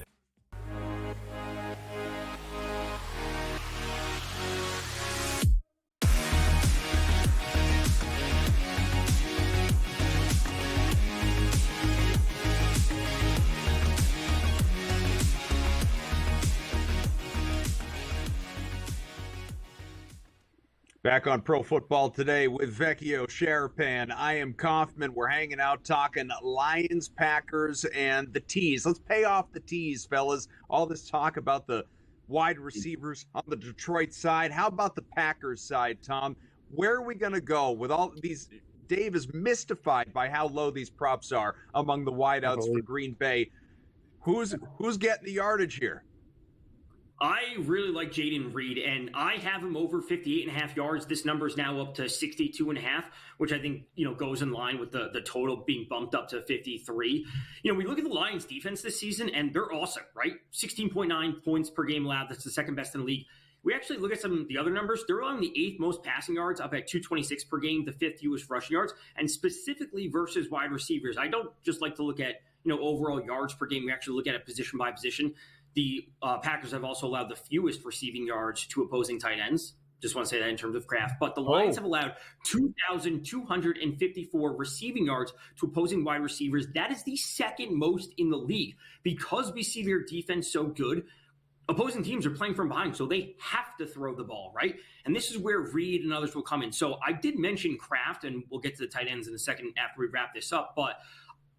Back on Pro Football Today with Vecchio, Sharapan. I am Kaufman. We're hanging out talking Lions, Packers, and the tease. Let's pay off the tease, fellas. All this talk about the wide receivers on the Detroit side. How about the Packers side, Tom? Where are we going to go with all these? Dave is mystified by how low these props are among the wideouts for Green Bay. Who's getting the yardage here? I really like Jayden Reed, and I have him over 58.5 yards. This number is now up to 62.5, which I think, goes in line with the total being bumped up to 53. We look at the Lions defense this season, and they're awesome, right? 16.9 points per game allowed. That's the second best in the league. We actually look at some of the other numbers. They're on the 8th most passing yards, up at 226 per game, the 5th fewest rushing yards, and specifically versus wide receivers. I don't just like to look at, overall yards per game. We actually look at it position by position. The Packers have also allowed the fewest receiving yards to opposing tight ends. Just want to say that in terms of craft. But the Lions have allowed 2,254 receiving yards to opposing wide receivers. That is the second most in the league. Because we see their defense so good, opposing teams are playing from behind, so they have to throw the ball, right? And this is where Reed and others will come in. So I did mention Kraft, and we'll get to the tight ends in a second after we wrap this up, but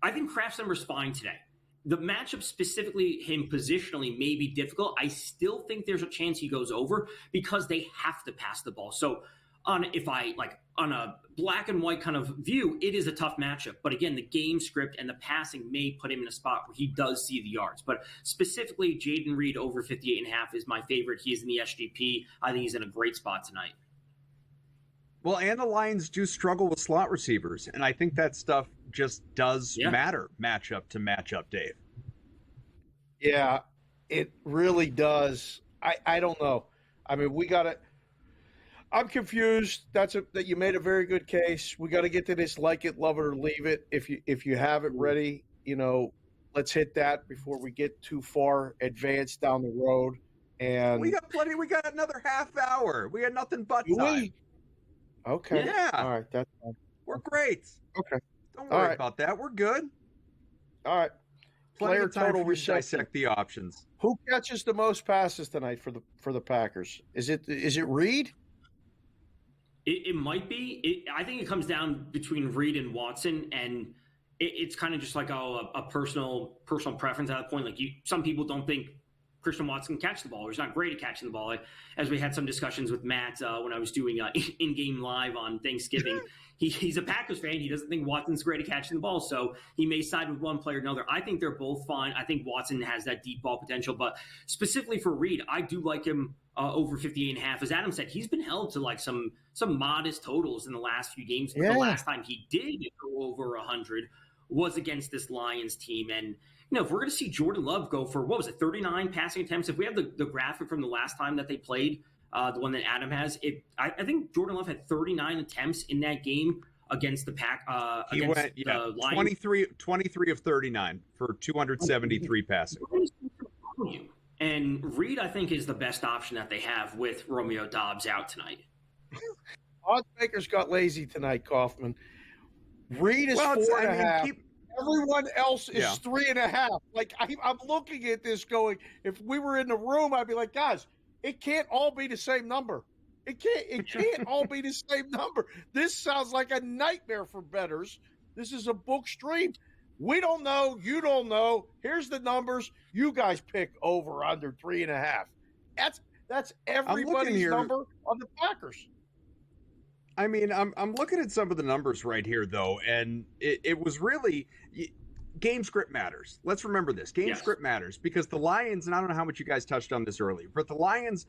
I think Kraft's number is fine today. The matchup, specifically him positionally, may be difficult. I still think there's a chance he goes over because they have to pass the ball. So on a black and white kind of view, it is a tough matchup. But again, the game script and the passing may put him in a spot where he does see the yards. But specifically, Jayden Reed over 58.5 is my favorite. He is in the SGP. I think he's in a great spot tonight. Well, and the Lions do struggle with slot receivers, and I think that stuff just does matter matchup to matchup, Dave. Yeah, it really does. I don't know. I mean, we got to – I'm confused. That you made a very good case. We got to get to this like it, love it, or leave it. If you have it ready, let's hit that before we get too far advanced down the road. And we got plenty. We got another half hour. We got nothing but time. Okay. Yeah. All right. That's fine. We're great. Okay. Don't worry about that. We're good. All right. Player total reception. Dissect the options. Who catches the most passes tonight for the Packers? Is it Reed? It might be. I think it comes down between Reed and Watson, and it's kind of just like a personal preference at that point. Like some people don't think Christian Watson can catch the ball, or he's not great at catching the ball. As we had some discussions with Matt when I was doing in-game live on Thanksgiving, he's a Packers fan. He doesn't think Watson's great at catching the ball, so he may side with one player or another. I think they're both fine. I think Watson has that deep ball potential, but specifically for Reed, I do like him over 58.5. As Adam said, he's been held to like some modest totals in the last few games. But the last time he did go over 100 was against this Lions team, and if we're going to see Jordan Love go for, 39 passing attempts, if we have the graphic from the last time that they played, the one that Adam has, I think Jordan Love had 39 attempts in that game against the He went, the Lions. 23 of 39 for 273 passing. And Reed, I think, is the best option that they have with Romeo Doubs out tonight. Oddsmakers got lazy tonight, Kaufman. Reed is 4.5. Everyone else is 3.5. Like I'm looking at this going, if we were in the room, I'd be like, guys, it can't all be the same number. It can't all be the same number. This sounds like a nightmare for bettors. This is a book stream. We don't know. You don't know. Here's the numbers. You guys pick over, under 3.5. That's everybody's number on the Packers. I mean, I'm looking at some of the numbers right here, though, and it was really game script matters. Let's remember this. Game script matters because the Lions, and I don't know how much you guys touched on this earlier, but the Lions,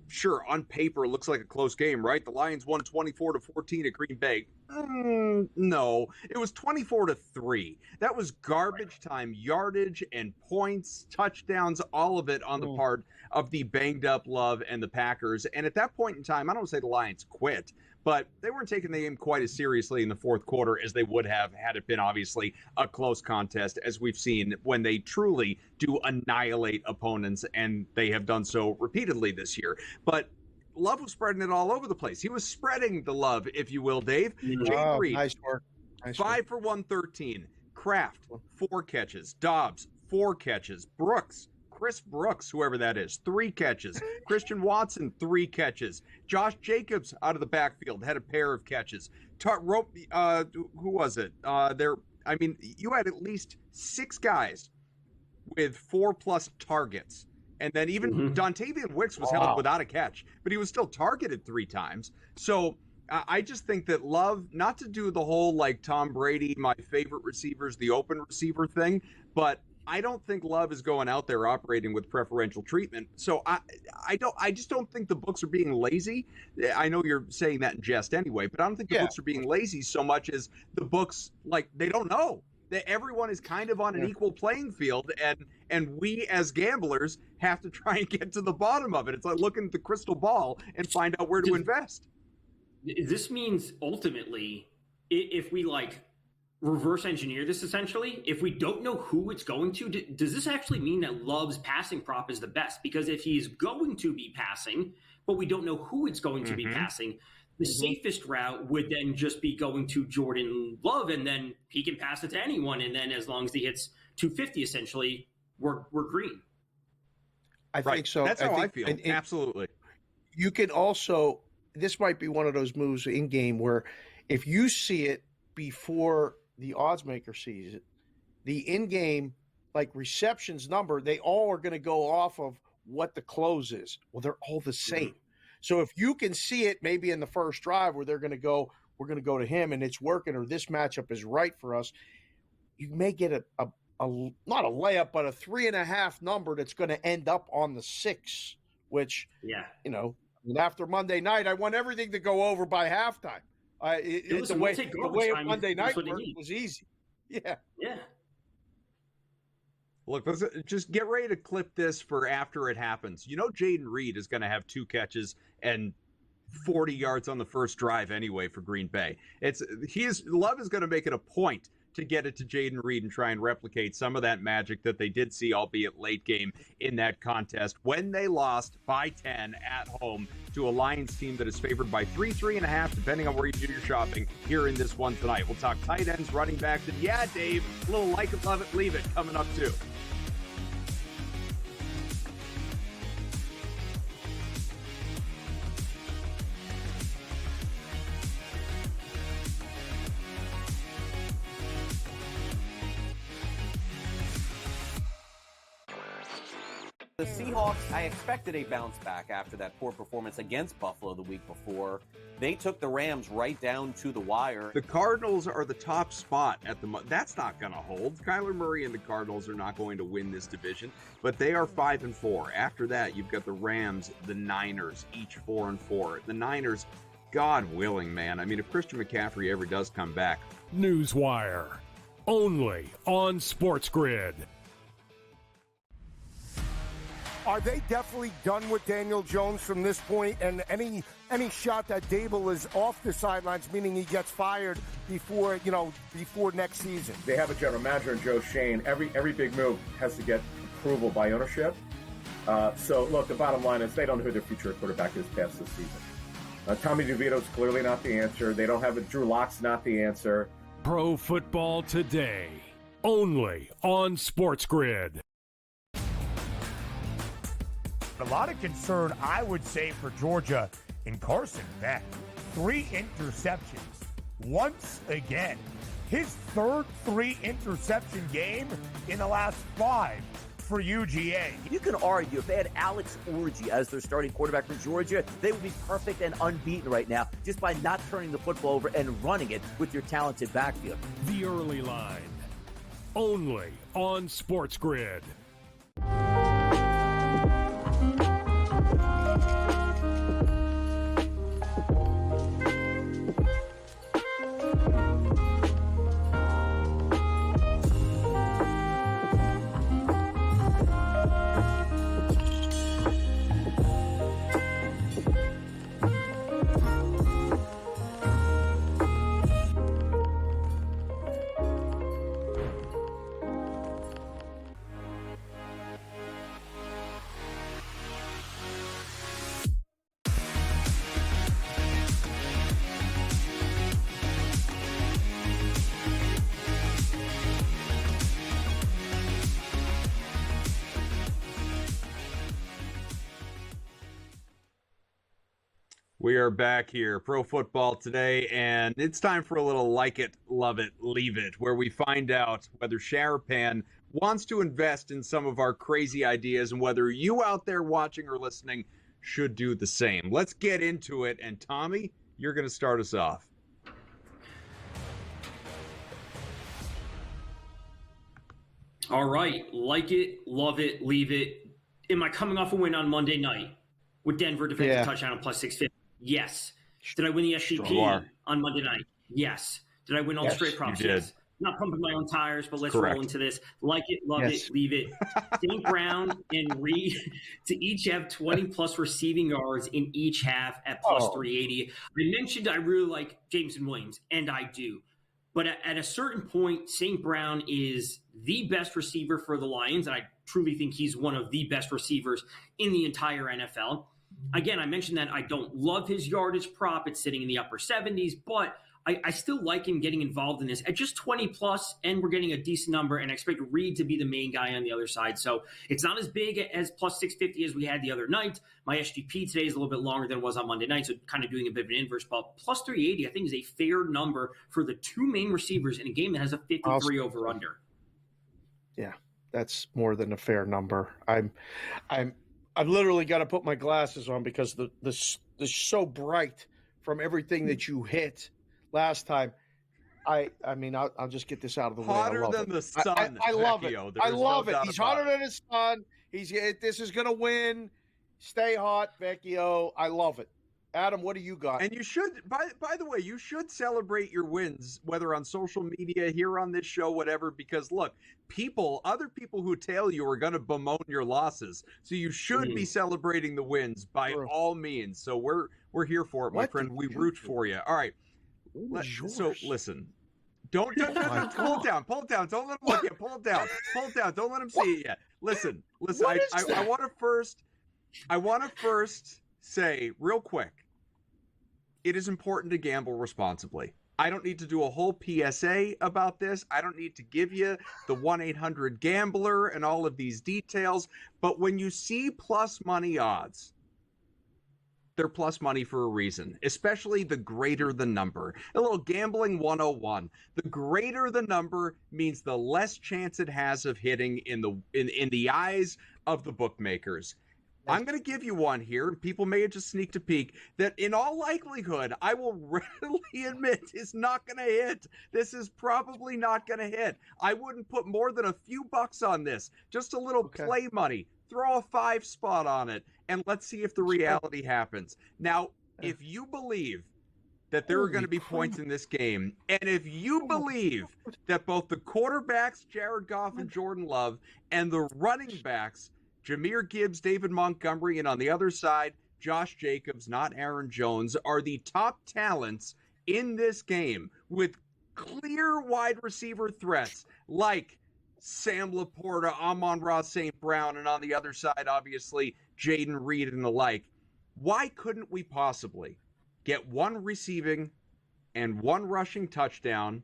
sure, on paper, it looks like a close game, right? The Lions won 24-14 at Green Bay. No, it was 24-3. That was garbage time yardage and points, touchdowns, all of it on the part of the banged up Love and the Packers. And at that point in time, I don't say the Lions quit, but they weren't taking the game quite as seriously in the fourth quarter as they would have had it been, obviously, a close contest, as we've seen when they truly do annihilate opponents, and they have done so repeatedly this year. But Love was spreading it all over the place. He was spreading the love, if you will, Dave. Jayden Reed, nice work. 5 for 113. Kraft, 4 catches. Doubs, 4 catches. Chris Brooks, whoever that is, 3 catches. Christian Watson, 3 catches. Josh Jacobs out of the backfield had a pair of catches. Who was it? You had at least 6 guys with 4+ targets. And then even Dontavian Wicks was held without a catch, but he was still targeted 3 times. So I just think that Love, not to do the whole like Tom Brady, my favorite receivers, the open receiver thing, but I don't think Love is going out there operating with preferential treatment. So I just don't think the books are being lazy. I know you're saying that in jest anyway, but I don't think the books are being lazy so much as the books, like, they don't know. That everyone is kind of on an equal playing field, and we as gamblers have to try and get to the bottom of it. It's like looking at the crystal ball and find out where to invest. This means ultimately, if we reverse engineer this, essentially, if we don't know who it's going to, does this actually mean that Love's passing prop is the best? Because if he's going to be passing, but we don't know who it's going to be passing, the safest route would then just be going to Jordan Love, and then he can pass it to anyone. And then as long as he hits 250, essentially, we're green. I think so. That's how I feel. Absolutely. You can also, this might be one of those moves in game where if you see it before the odds maker sees it, the in-game receptions number, they all are going to go off of what the close is. Well, they're all the same. So if you can see it maybe in the first drive where they're going to go, we're going to go to him and it's working, or this matchup is right for us, you may get a not a layup, but a 3.5 number that's going to end up on the 6, which, after Monday night, I want everything to go over by halftime. The way Monday night worked was easy. Yeah. Look, let's just get ready to clip this for after it happens. Jaden Reed is going to have 2 catches and 40 yards on the first drive anyway for Green Bay. Love is going to make it a point to get it to Jaden Reed and try and replicate some of that magic that they did see, albeit late game, in that contest when they lost by 10 at home to a Lions team that is favored by 3.5, depending on where you do your shopping here in this one tonight. We'll talk tight ends, running backs, and Dave, a little like it, love it, leave it coming up too. The Seahawks, I expected a bounce back after that poor performance against Buffalo the week before. They took the Rams right down to the wire. The Cardinals are the top spot at the moment. That's not going to hold. Kyler Murray and the Cardinals are not going to win this division, but they are 5-4. After that, you've got the Rams, the Niners, each 4-4. The Niners, God willing, man. I mean, if Christian McCaffrey ever does come back. Newswire, only on SportsGrid. Are they definitely done with Daniel Jones from this point? And any shot that Dable is off the sidelines, meaning he gets fired before next season? They have a general manager in Joe Shane. Every big move has to get approval by ownership. So look, the bottom line is they don't know who their future quarterback is past this season. Tommy DeVito's clearly not the answer. They don't have it. Drew Lock's not the answer. Pro Football Today, only on SportsGrid. A lot of concern, I would say, for Georgia in Carson Beck. 3 interceptions. Once again, his third 3-interception game in the last 5 for UGA. You can argue if they had Alex Orji as their starting quarterback for Georgia, they would be perfect and unbeaten right now just by not turning the football over and running it with your talented backfield. The Early Line, only on SportsGrid. We are back here, Pro Football Today, and it's time for a little like it, love it, leave it, where we find out whether Sharapan wants to invest in some of our crazy ideas and whether you out there watching or listening should do the same. Let's get into it, and Tommy, you're going to start us off. All right. Like it, love it, leave it. Am I coming off a win on Monday night with Denver defensive touchdown at plus 650? Yes. Did I win the SGP on Monday night? Yes. Did I win all straight props? You did. Yes. Not pumping my own tires, but let's Correct. roll into this. Like it, love it, leave it. St. Brown and Reed to each have 20-plus receiving yards in each half at plus 380. I mentioned I really like Jameson Williams, and I do. But at a certain point, St. Brown is the best receiver for the Lions, and I truly think he's one of the best receivers in the entire NFL. Again, I mentioned that I don't love his yardage prop. It's sitting in the upper 70s, but I still like him getting involved in this at just 20-plus, and we're getting a decent number, and I expect Reed to be the main guy on the other side. So it's not as big as plus 650 as we had the other night. My SGP today is a little bit longer than it was on Monday night, so kind of doing a bit of an inverse. But plus 380, I think, is a fair number for the two main receivers in a game that has a 53 over-under. Yeah, that's more than a fair number. I've literally got to put my glasses on because the so bright from everything that you hit last time. I mean, I'll just get this out of the way. Hotter than the sun. I love Vecchio. it. I love it. He's hotter it. than the sun. This is going to win. Stay hot, Vecchio. I love it. Adam, what do you got? And you should, by the way, you should celebrate your wins, whether on social media, here on this show, whatever, because look, other people who tell you are going to bemoan your losses. So you should be celebrating the wins by all means. So we're here for it, my friend. We root for you. All right. So listen, don't pull it down. Pull it down. Don't let him look at. Pull it down. Pull it down. Don't let him see it yet. Listen. I want to first say real quick, it is important to gamble responsibly. I don't need to do a whole PSA about this. I don't need to give you the 1-800-GAMBLER and all of these details. But when you see plus money odds, they're plus money for a reason, especially the greater the number. A little gambling 101. The greater the number means the less chance it has of hitting in the eyes of the bookmakers. I'm going to give you one here. People may have just sneaked a peek that in all likelihood, I will readily admit is not going to hit. This is probably not going to hit. I wouldn't put more than a few bucks on this. Just a little play money. Throw a 5 spot on it, and let's see if the reality happens. Now, if you believe that there are going to be points in this game, and if you believe that both the quarterbacks, Jared Goff and Jordan Love, and the running backs, Jahmyr Gibbs, David Montgomery, and on the other side, Josh Jacobs, not Aaron Jones, are the top talents in this game with clear wide receiver threats like Sam Laporta, Amon-Ra St. Brown, and on the other side, obviously, Jaden Reed and the like. Why couldn't we possibly get one receiving and one rushing touchdown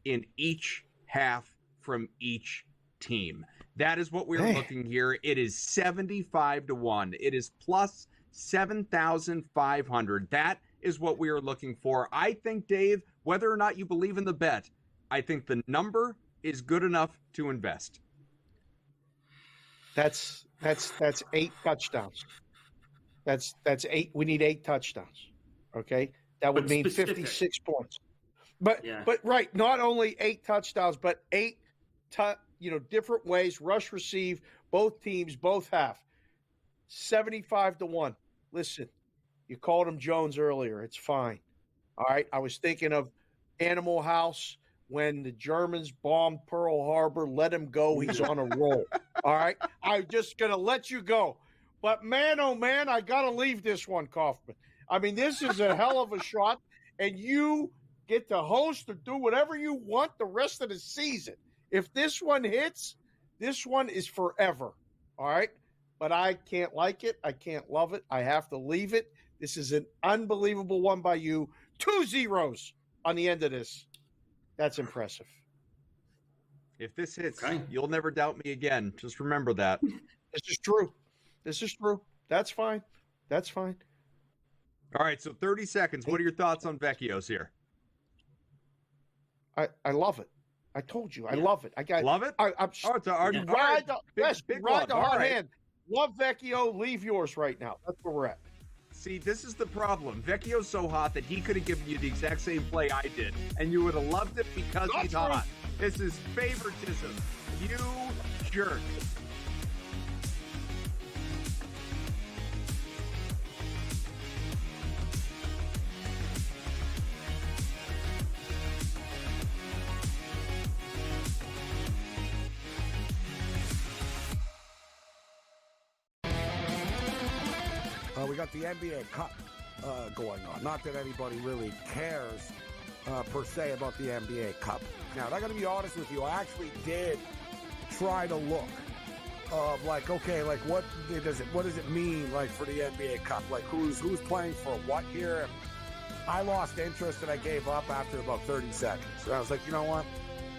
in each half from each team? That is what we're looking here. It is 75-1. It is plus 7,500. That is what we are looking for. I think, Dave, whether or not you believe in the bet, I think the number is good enough to invest. That's 8 touchdowns. That's 8. We need 8 touchdowns. Okay, that would mean 56 points. But right, not only 8 touchdowns, but 8 different ways, rush, receive, both teams, both half. 75-1. Listen, you called him Jones earlier. It's fine. All right. I was thinking of Animal House when the Germans bombed Pearl Harbor. Let him go. He's on a roll. All right. I'm just going to let you go. But man, oh man, I got to leave this one, Kaufman. I mean, this is a hell of a shot, and you get to host or do whatever you want the rest of the season. If this one hits, this one is forever, all right? But I can't like it. I can't love it. I have to leave it. This is an unbelievable one by you. 2 zeros on the end of this. That's impressive. If this hits, you'll never doubt me again. Just remember that. This is true. This is true. That's fine. That's fine. All right, so 30 seconds. What are your thoughts on Vecchios here? I love it. I told you, I love it. Love it? Ride the hot hand. Love Vecchio. Leave yours right now. That's where we're at. See, this is the problem. Vecchio's so hot that he could have given you the exact same play I did, and you would have loved it because he's hot. This is favoritism. You jerk. We got the NBA Cup going on. Not that anybody really cares per se about the NBA Cup. Now, I got to be honest with you. I actually did try to look of like, okay, like what does it mean like for the NBA Cup? Like who's playing for what here? And I lost interest and I gave up after about 30 seconds. And I was like, you know what?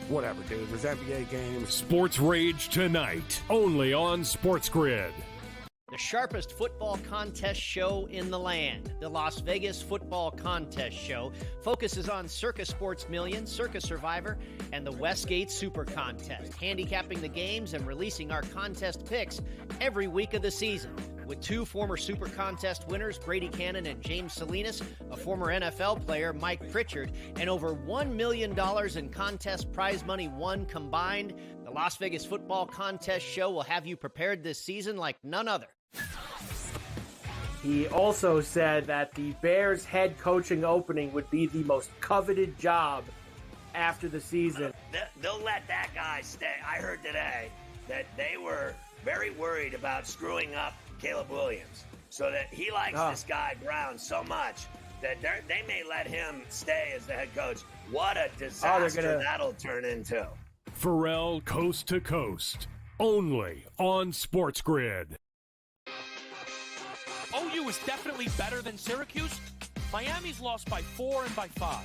Whatever, dude. There's NBA games. Sports Rage tonight, only on SportsGrid. The sharpest football contest show in the land, the Las Vegas Football Contest Show, focuses on Circus Sports Million, Circus Survivor, and the Westgate Super Contest, handicapping the games and releasing our contest picks every week of the season. With two former Super Contest winners, Brady Cannon and James Salinas, a former NFL player, Mike Pritchard, and over $1 million in contest prize money won combined, the Las Vegas Football Contest Show will have you prepared this season like none other. He also said that the Bears head coaching opening would be the most coveted job after the season. They'll let that guy stay. I heard today that they were very worried about screwing up Caleb Williams, so that he likes this guy Brown so much that they may let him stay as the head coach. What a disaster that'll turn into. Pharrell Coast to Coast, only on SportsGrid. OU is definitely better than Syracuse. Miami's lost by 4 and by 5.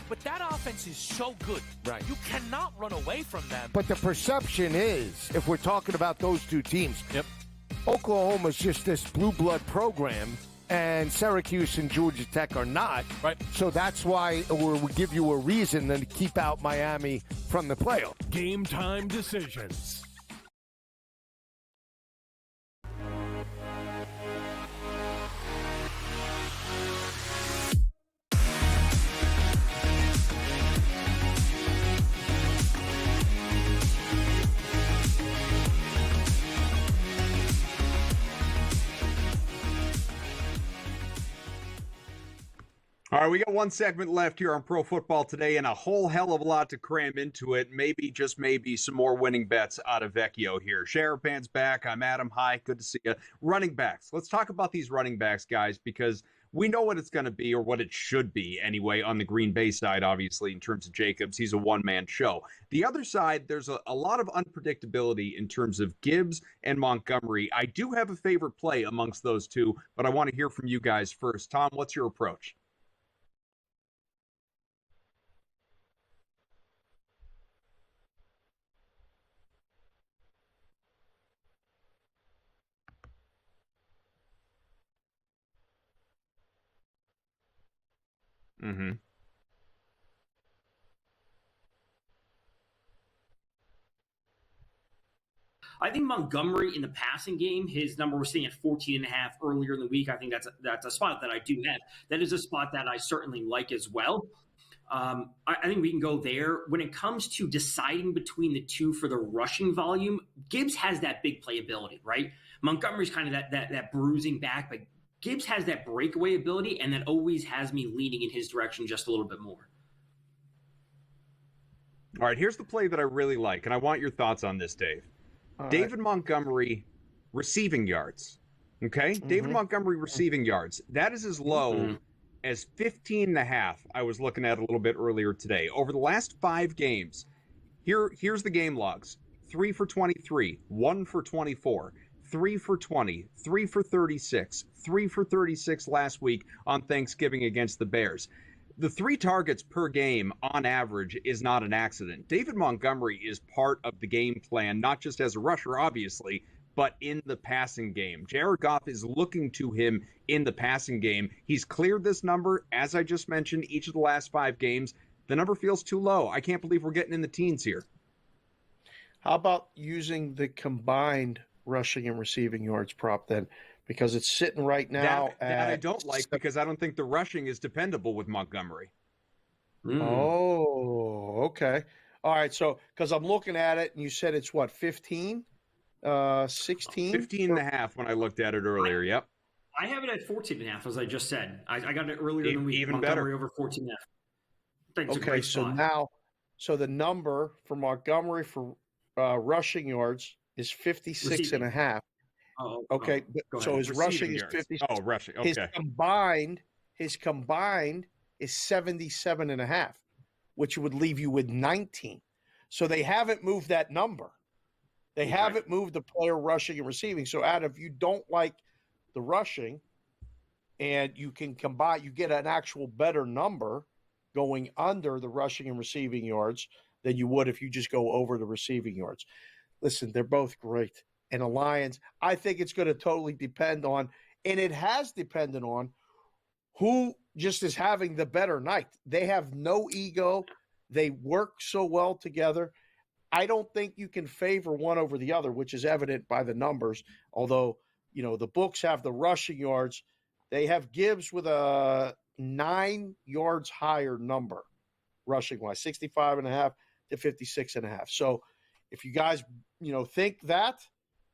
But that offense is so good. Right. You cannot run away from them. But the perception is, if we're talking about those two teams, Oklahoma's just this blue blood program, and Syracuse and Georgia Tech are not. Right. So that's why we give you a reason to keep out Miami from the playoff. Game time decisions. All right, we got one segment left here on Pro Football Today and a whole hell of a lot to cram into it. Maybe, just maybe, some more winning bets out of Vecchio here. Sharapan's back. I'm Adam. Hi, good to see you. Running backs. Let's talk about these running backs, guys, because we know what it's going to be, or what it should be anyway, on the Green Bay side, obviously, in terms of Jacobs. He's a one-man show. The other side, there's a lot of unpredictability in terms of Gibbs and Montgomery. I do have a favorite play amongst those two, but I want to hear from you guys first. Tom, what's your approach? Mm-hmm. I think Montgomery in the passing game, his number was sitting at 14.5 earlier in the week. I think that's a spot that I do have. That is a spot that I certainly like as well. I think we can go there. When it comes to deciding between the two for the rushing volume, Gibbs has that big playability, right? Montgomery's kind of that bruising back, but Gibbs has that breakaway ability, and that always has me leaning in his direction just a little bit more. All right, here's the play that I really like, and I want your thoughts on this, Dave. David Montgomery receiving yards. Okay? Mm-hmm. David Montgomery receiving yards. That is as low as 15.5. I was looking at a little bit earlier today. Over the last 5 games, here's the game logs. 3 for 23, 1 for 24, 3 for 20, 3 for 36, 3 for 36 last week on Thanksgiving against the Bears. The 3 targets per game on average is not an accident. David Montgomery is part of the game plan, not just as a rusher, obviously, but in the passing game. Jared Goff is looking to him in the passing game. He's cleared this number, as I just mentioned, each of the last 5 games. The number feels too low. I can't believe we're getting in the teens here. How about using the combined rushing and receiving yards prop then? Because it's sitting right now that I don't like, because I don't think the rushing is dependable with Montgomery. Oh, okay. All right, so because I'm looking at it, and you said it's what, 15, 16? 15 and a half when I looked at it earlier. Yep. I have it at 14.5, as I just said. I got it earlier in the week. Even Montgomery better. over 14.5. Thanks. Okay, so now, so the number for Montgomery for rushing yards is 56 and a half. Okay, so his rushing is 50. Oh, rushing. Okay. His combined is 77 and a half, which would leave you with 19. So they haven't moved that number. They haven't moved the player rushing and receiving. So, Adam, if you don't like the rushing and you can combine, you get an actual better number going under the rushing and receiving yards than you would if you just go over the receiving yards. Listen, they're both great. And the Lions, I think it's going to totally depend on, and it has depended on, who just is having the better night. They have no ego. They work so well together. I don't think you can favor one over the other, which is evident by the numbers. Although, you know, the books have the rushing yards. They have Gibbs with a 9 yards higher number, rushing-wise, 65 and a half to 56 and a half. So if you guys, you know, think that,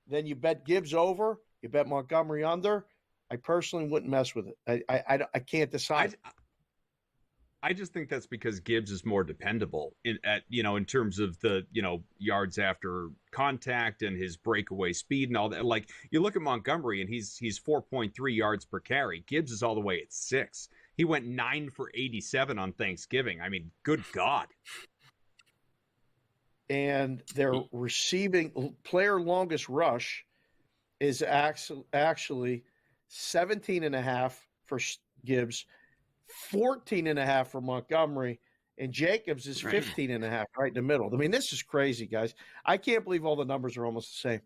then you bet Gibbs over, you bet Montgomery under. I personally wouldn't mess with it. I can't decide. I just think that's because Gibbs is more dependable in terms of the, yards after contact and his breakaway speed and all that. Like, you look at Montgomery and he's 4.3 yards per carry. Gibbs is all the way at 6. He went 9 for 87 on Thanksgiving. I mean, good God. And their receiving player longest rush is actually 17 and a half for Gibbs, 14 and a half for Montgomery, and Jacobs is 15 and a half right in the middle. I mean, this is crazy, guys. I can't believe all the numbers are almost the same.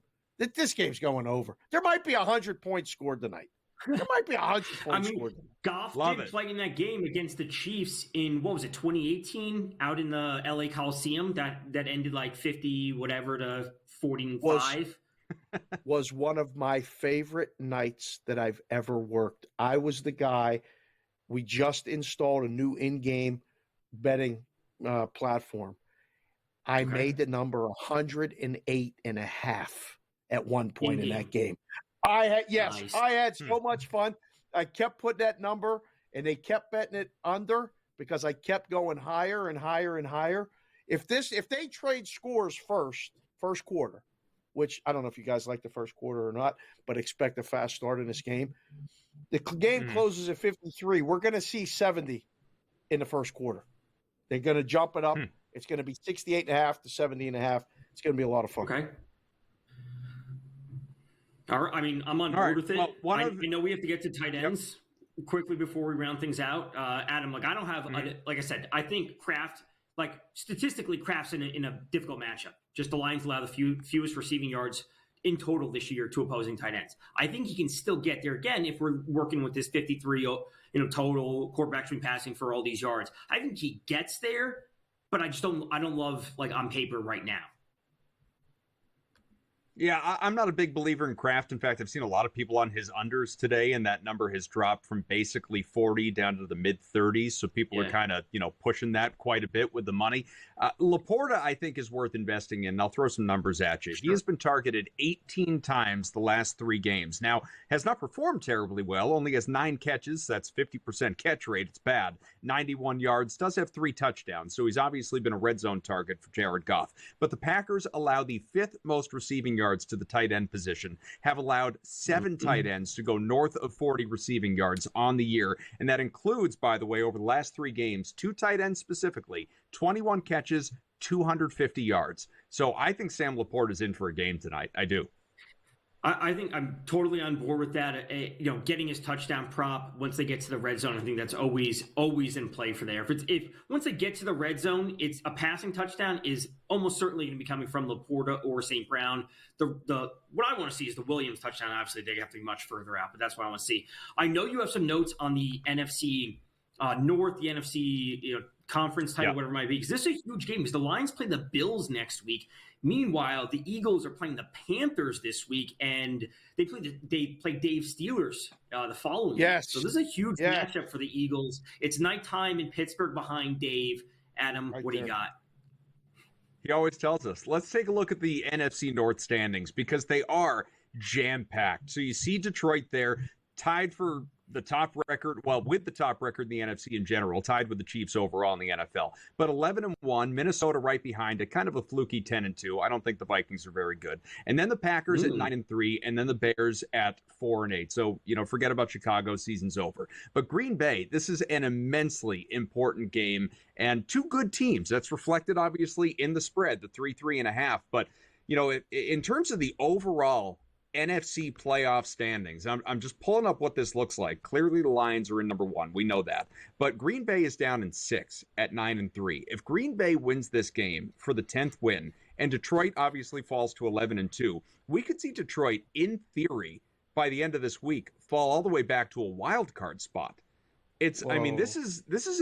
This game's going over. There might be 100 points scored tonight. There might be 100 points scored tonight. Goff did play in that game against the Chiefs in, 2018 out in the LA Coliseum that ended like 50 whatever to 45. Was one of my favorite nights that I've ever worked. I was the guy. We just installed a new in-game betting platform. I made the number 108 and a half at one point in that game. I had so much fun. I kept putting that number, and they kept betting it under because I kept going higher and higher and higher. If they trade scores first quarter, which I don't know if you guys like the first quarter or not, but expect a fast start in this game. The game closes at 53. We're going to see 70 in the first quarter. They're going to jump it up. It's going to be 68 and a half to 70 and a half. It's going to be a lot of fun. Okay. All right. I mean, I'm on board with it. Well, I know we have to get to tight ends quickly before we round things out. Adam, I don't have, like I said, I think Kraft, statistically, Kraft's in a difficult matchup. Just the Lions allow the fewest receiving yards in total this year to opposing tight ends. I think he can still get there again if we're working with this 53, total quarterback should be passing for all these yards. I think he gets there, but I don't love on paper right now. Yeah, I'm not a big believer in Kraft. In fact, I've seen a lot of people on his unders today, and that number has dropped from basically 40 down to the mid-30s. So people are kind of, pushing that quite a bit with the money. Laporta, I think, is worth investing in. I'll throw some numbers at you. He has been targeted 18 times the last 3 games. Now, has not performed terribly well. Only has 9 catches. That's 50% catch rate. It's bad. 91 yards. Does have 3 touchdowns. So he's obviously been a red zone target for Jared Goff. But the Packers allow the 5th most receiving yards to the tight end position, have allowed 7 tight ends to go north of 40 receiving yards on the year. And that includes, by the way, over the last 3 games, 2 tight ends specifically, 21 catches, 250 yards. So I think Sam Laporta is in for a game tonight. I do. I think I'm totally on board with that. Getting his touchdown prop once they get to the red zone, I think that's always in play for there. If once they get to the red zone, it's a passing touchdown is almost certainly going to be coming from Laporta or St. Brown. What I want to see is the Williams touchdown. Obviously, they have to be much further out, but that's what I want to see. I know you have some notes on the NFC North, the NFC conference title, whatever it might be, because this is a huge game because the Lions play the Bills next week. Meanwhile, the Eagles are playing the Panthers this week, and they play Dave Steelers the following week. So this is a huge matchup for the Eagles. It's nighttime in Pittsburgh behind Dave. Adam, what do you got? He always tells us, let's take a look at the NFC North standings because they are jam-packed. So you see Detroit there, tied for the top record, well, with the top record in the NFC in general, tied with the Chiefs overall in the NFL. But 11-1, Minnesota right behind it, kind of a fluky 10-2. I don't think the Vikings are very good. And then the Packers at 9-3, and then the Bears at 4-8. So, forget about Chicago, season's over. But Green Bay, this is an immensely important game, and two good teams. That's reflected, obviously, in the spread, the 3.5. But, in terms of the overall NFC playoff standings, I'm just pulling up what this looks like. Clearly, the Lions are in number 1. We know that. But Green Bay is down in 6 at 9-3. If Green Bay wins this game for the 10th win, and Detroit obviously falls to 11-2, we could see Detroit, in theory, by the end of this week, fall all the way back to a wild card spot. It's, Whoa. I mean, this is this is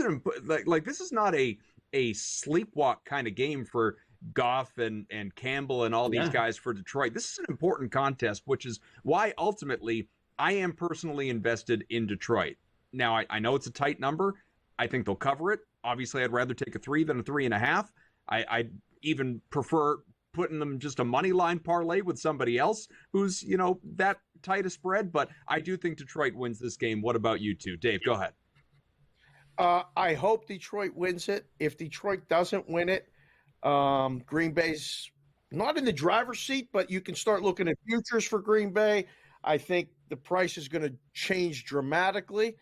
not a sleepwalk kind of game for Goff and Campbell and all these guys for Detroit. This is an important contest, which is why ultimately I am personally invested in Detroit. Now, I know it's a tight number. I think they'll cover it. Obviously, I'd rather take a 3 than a 3.5. I'd even prefer putting them just a money line parlay with somebody else who's, that tight a spread. But I do think Detroit wins this game. What about you two? Dave, go ahead. I hope Detroit wins it. If Detroit doesn't win it, Green Bay's not in the driver's seat, but you can start looking at futures for Green Bay. I think the price is going to change dramatically.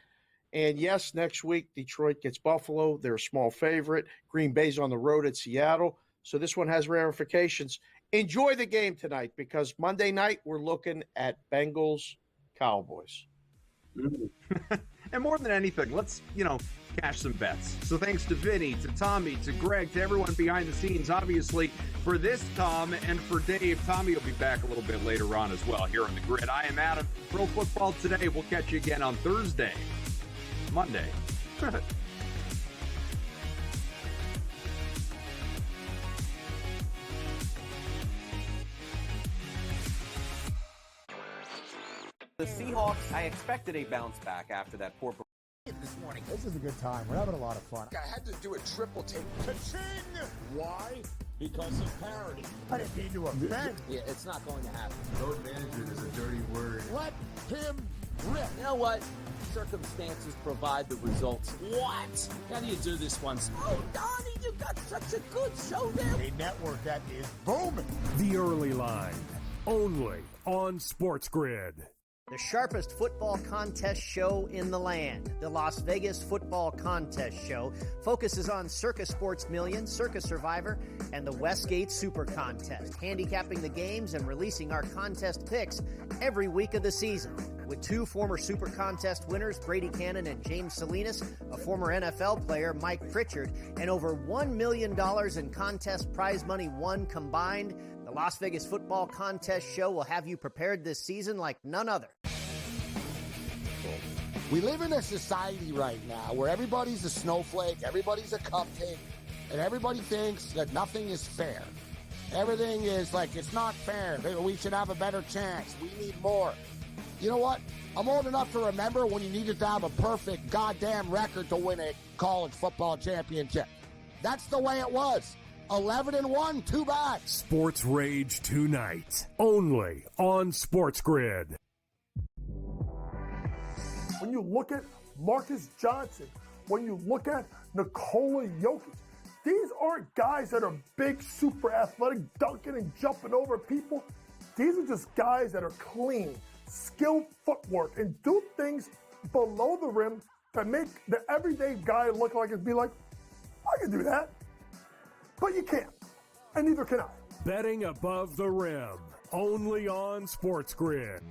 And yes, next week, Detroit gets Buffalo. They're a small favorite. Green Bay's on the road at Seattle. So this one has ramifications. Enjoy the game tonight because Monday night we're looking at Bengals Cowboys. And more than anything, let's, cash some bets. So thanks to Vinny, to Tommy, to Greg, to everyone behind the scenes. Obviously, for this, Tom, and for Dave, Tommy will be back a little bit later on as well here on the grid. I am Adam. Pro Football Today. We'll catch you again on Thursday, Monday. The Seahawks, I expected a bounce back after that poor performance this morning. This is a good time. We're having a lot of fun. I had to do a triple take. Ka-ching! Why? Because of parity. I didn't mean to offend. Yeah, it's not going to happen. Load management is a dirty word. Let him rip. You know what? Circumstances provide the results. What? How do you do this once? Oh, Donnie, you got such a good show there. A network that is booming. The Early Line, only on SportsGrid. The sharpest football contest show in the land, the Las Vegas Football Contest Show, focuses on Circa Sports Million, Circa Survivor, and the Westgate Super Contest, handicapping the games and releasing our contest picks every week of the season. With 2 former Super Contest winners, Brady Cannon and James Salinas, a former NFL player, Mike Pritchard, and over $1 million in contest prize money won combined, the Las Vegas Football Contest Show will have you prepared this season like none other. We live in a society right now where everybody's a snowflake, everybody's a cupcake, and everybody thinks that nothing is fair. Everything is like, it's not fair. We should have a better chance. We need more. You know what? I'm old enough to remember when you needed to have a perfect goddamn record to win a college football championship. That's the way it was. 11-1, too bad. Sports Rage tonight, only on SportsGrid. When you look at Marcus Johnson, when you look at Nikola Jokic, these aren't guys that are big, super athletic, dunking and jumping over people. These are just guys that are clean, skilled footwork, and do things below the rim that make the everyday guy look like and be like, I can do that. But you can't, and neither can I. Betting above the rim, only on SportsGrid.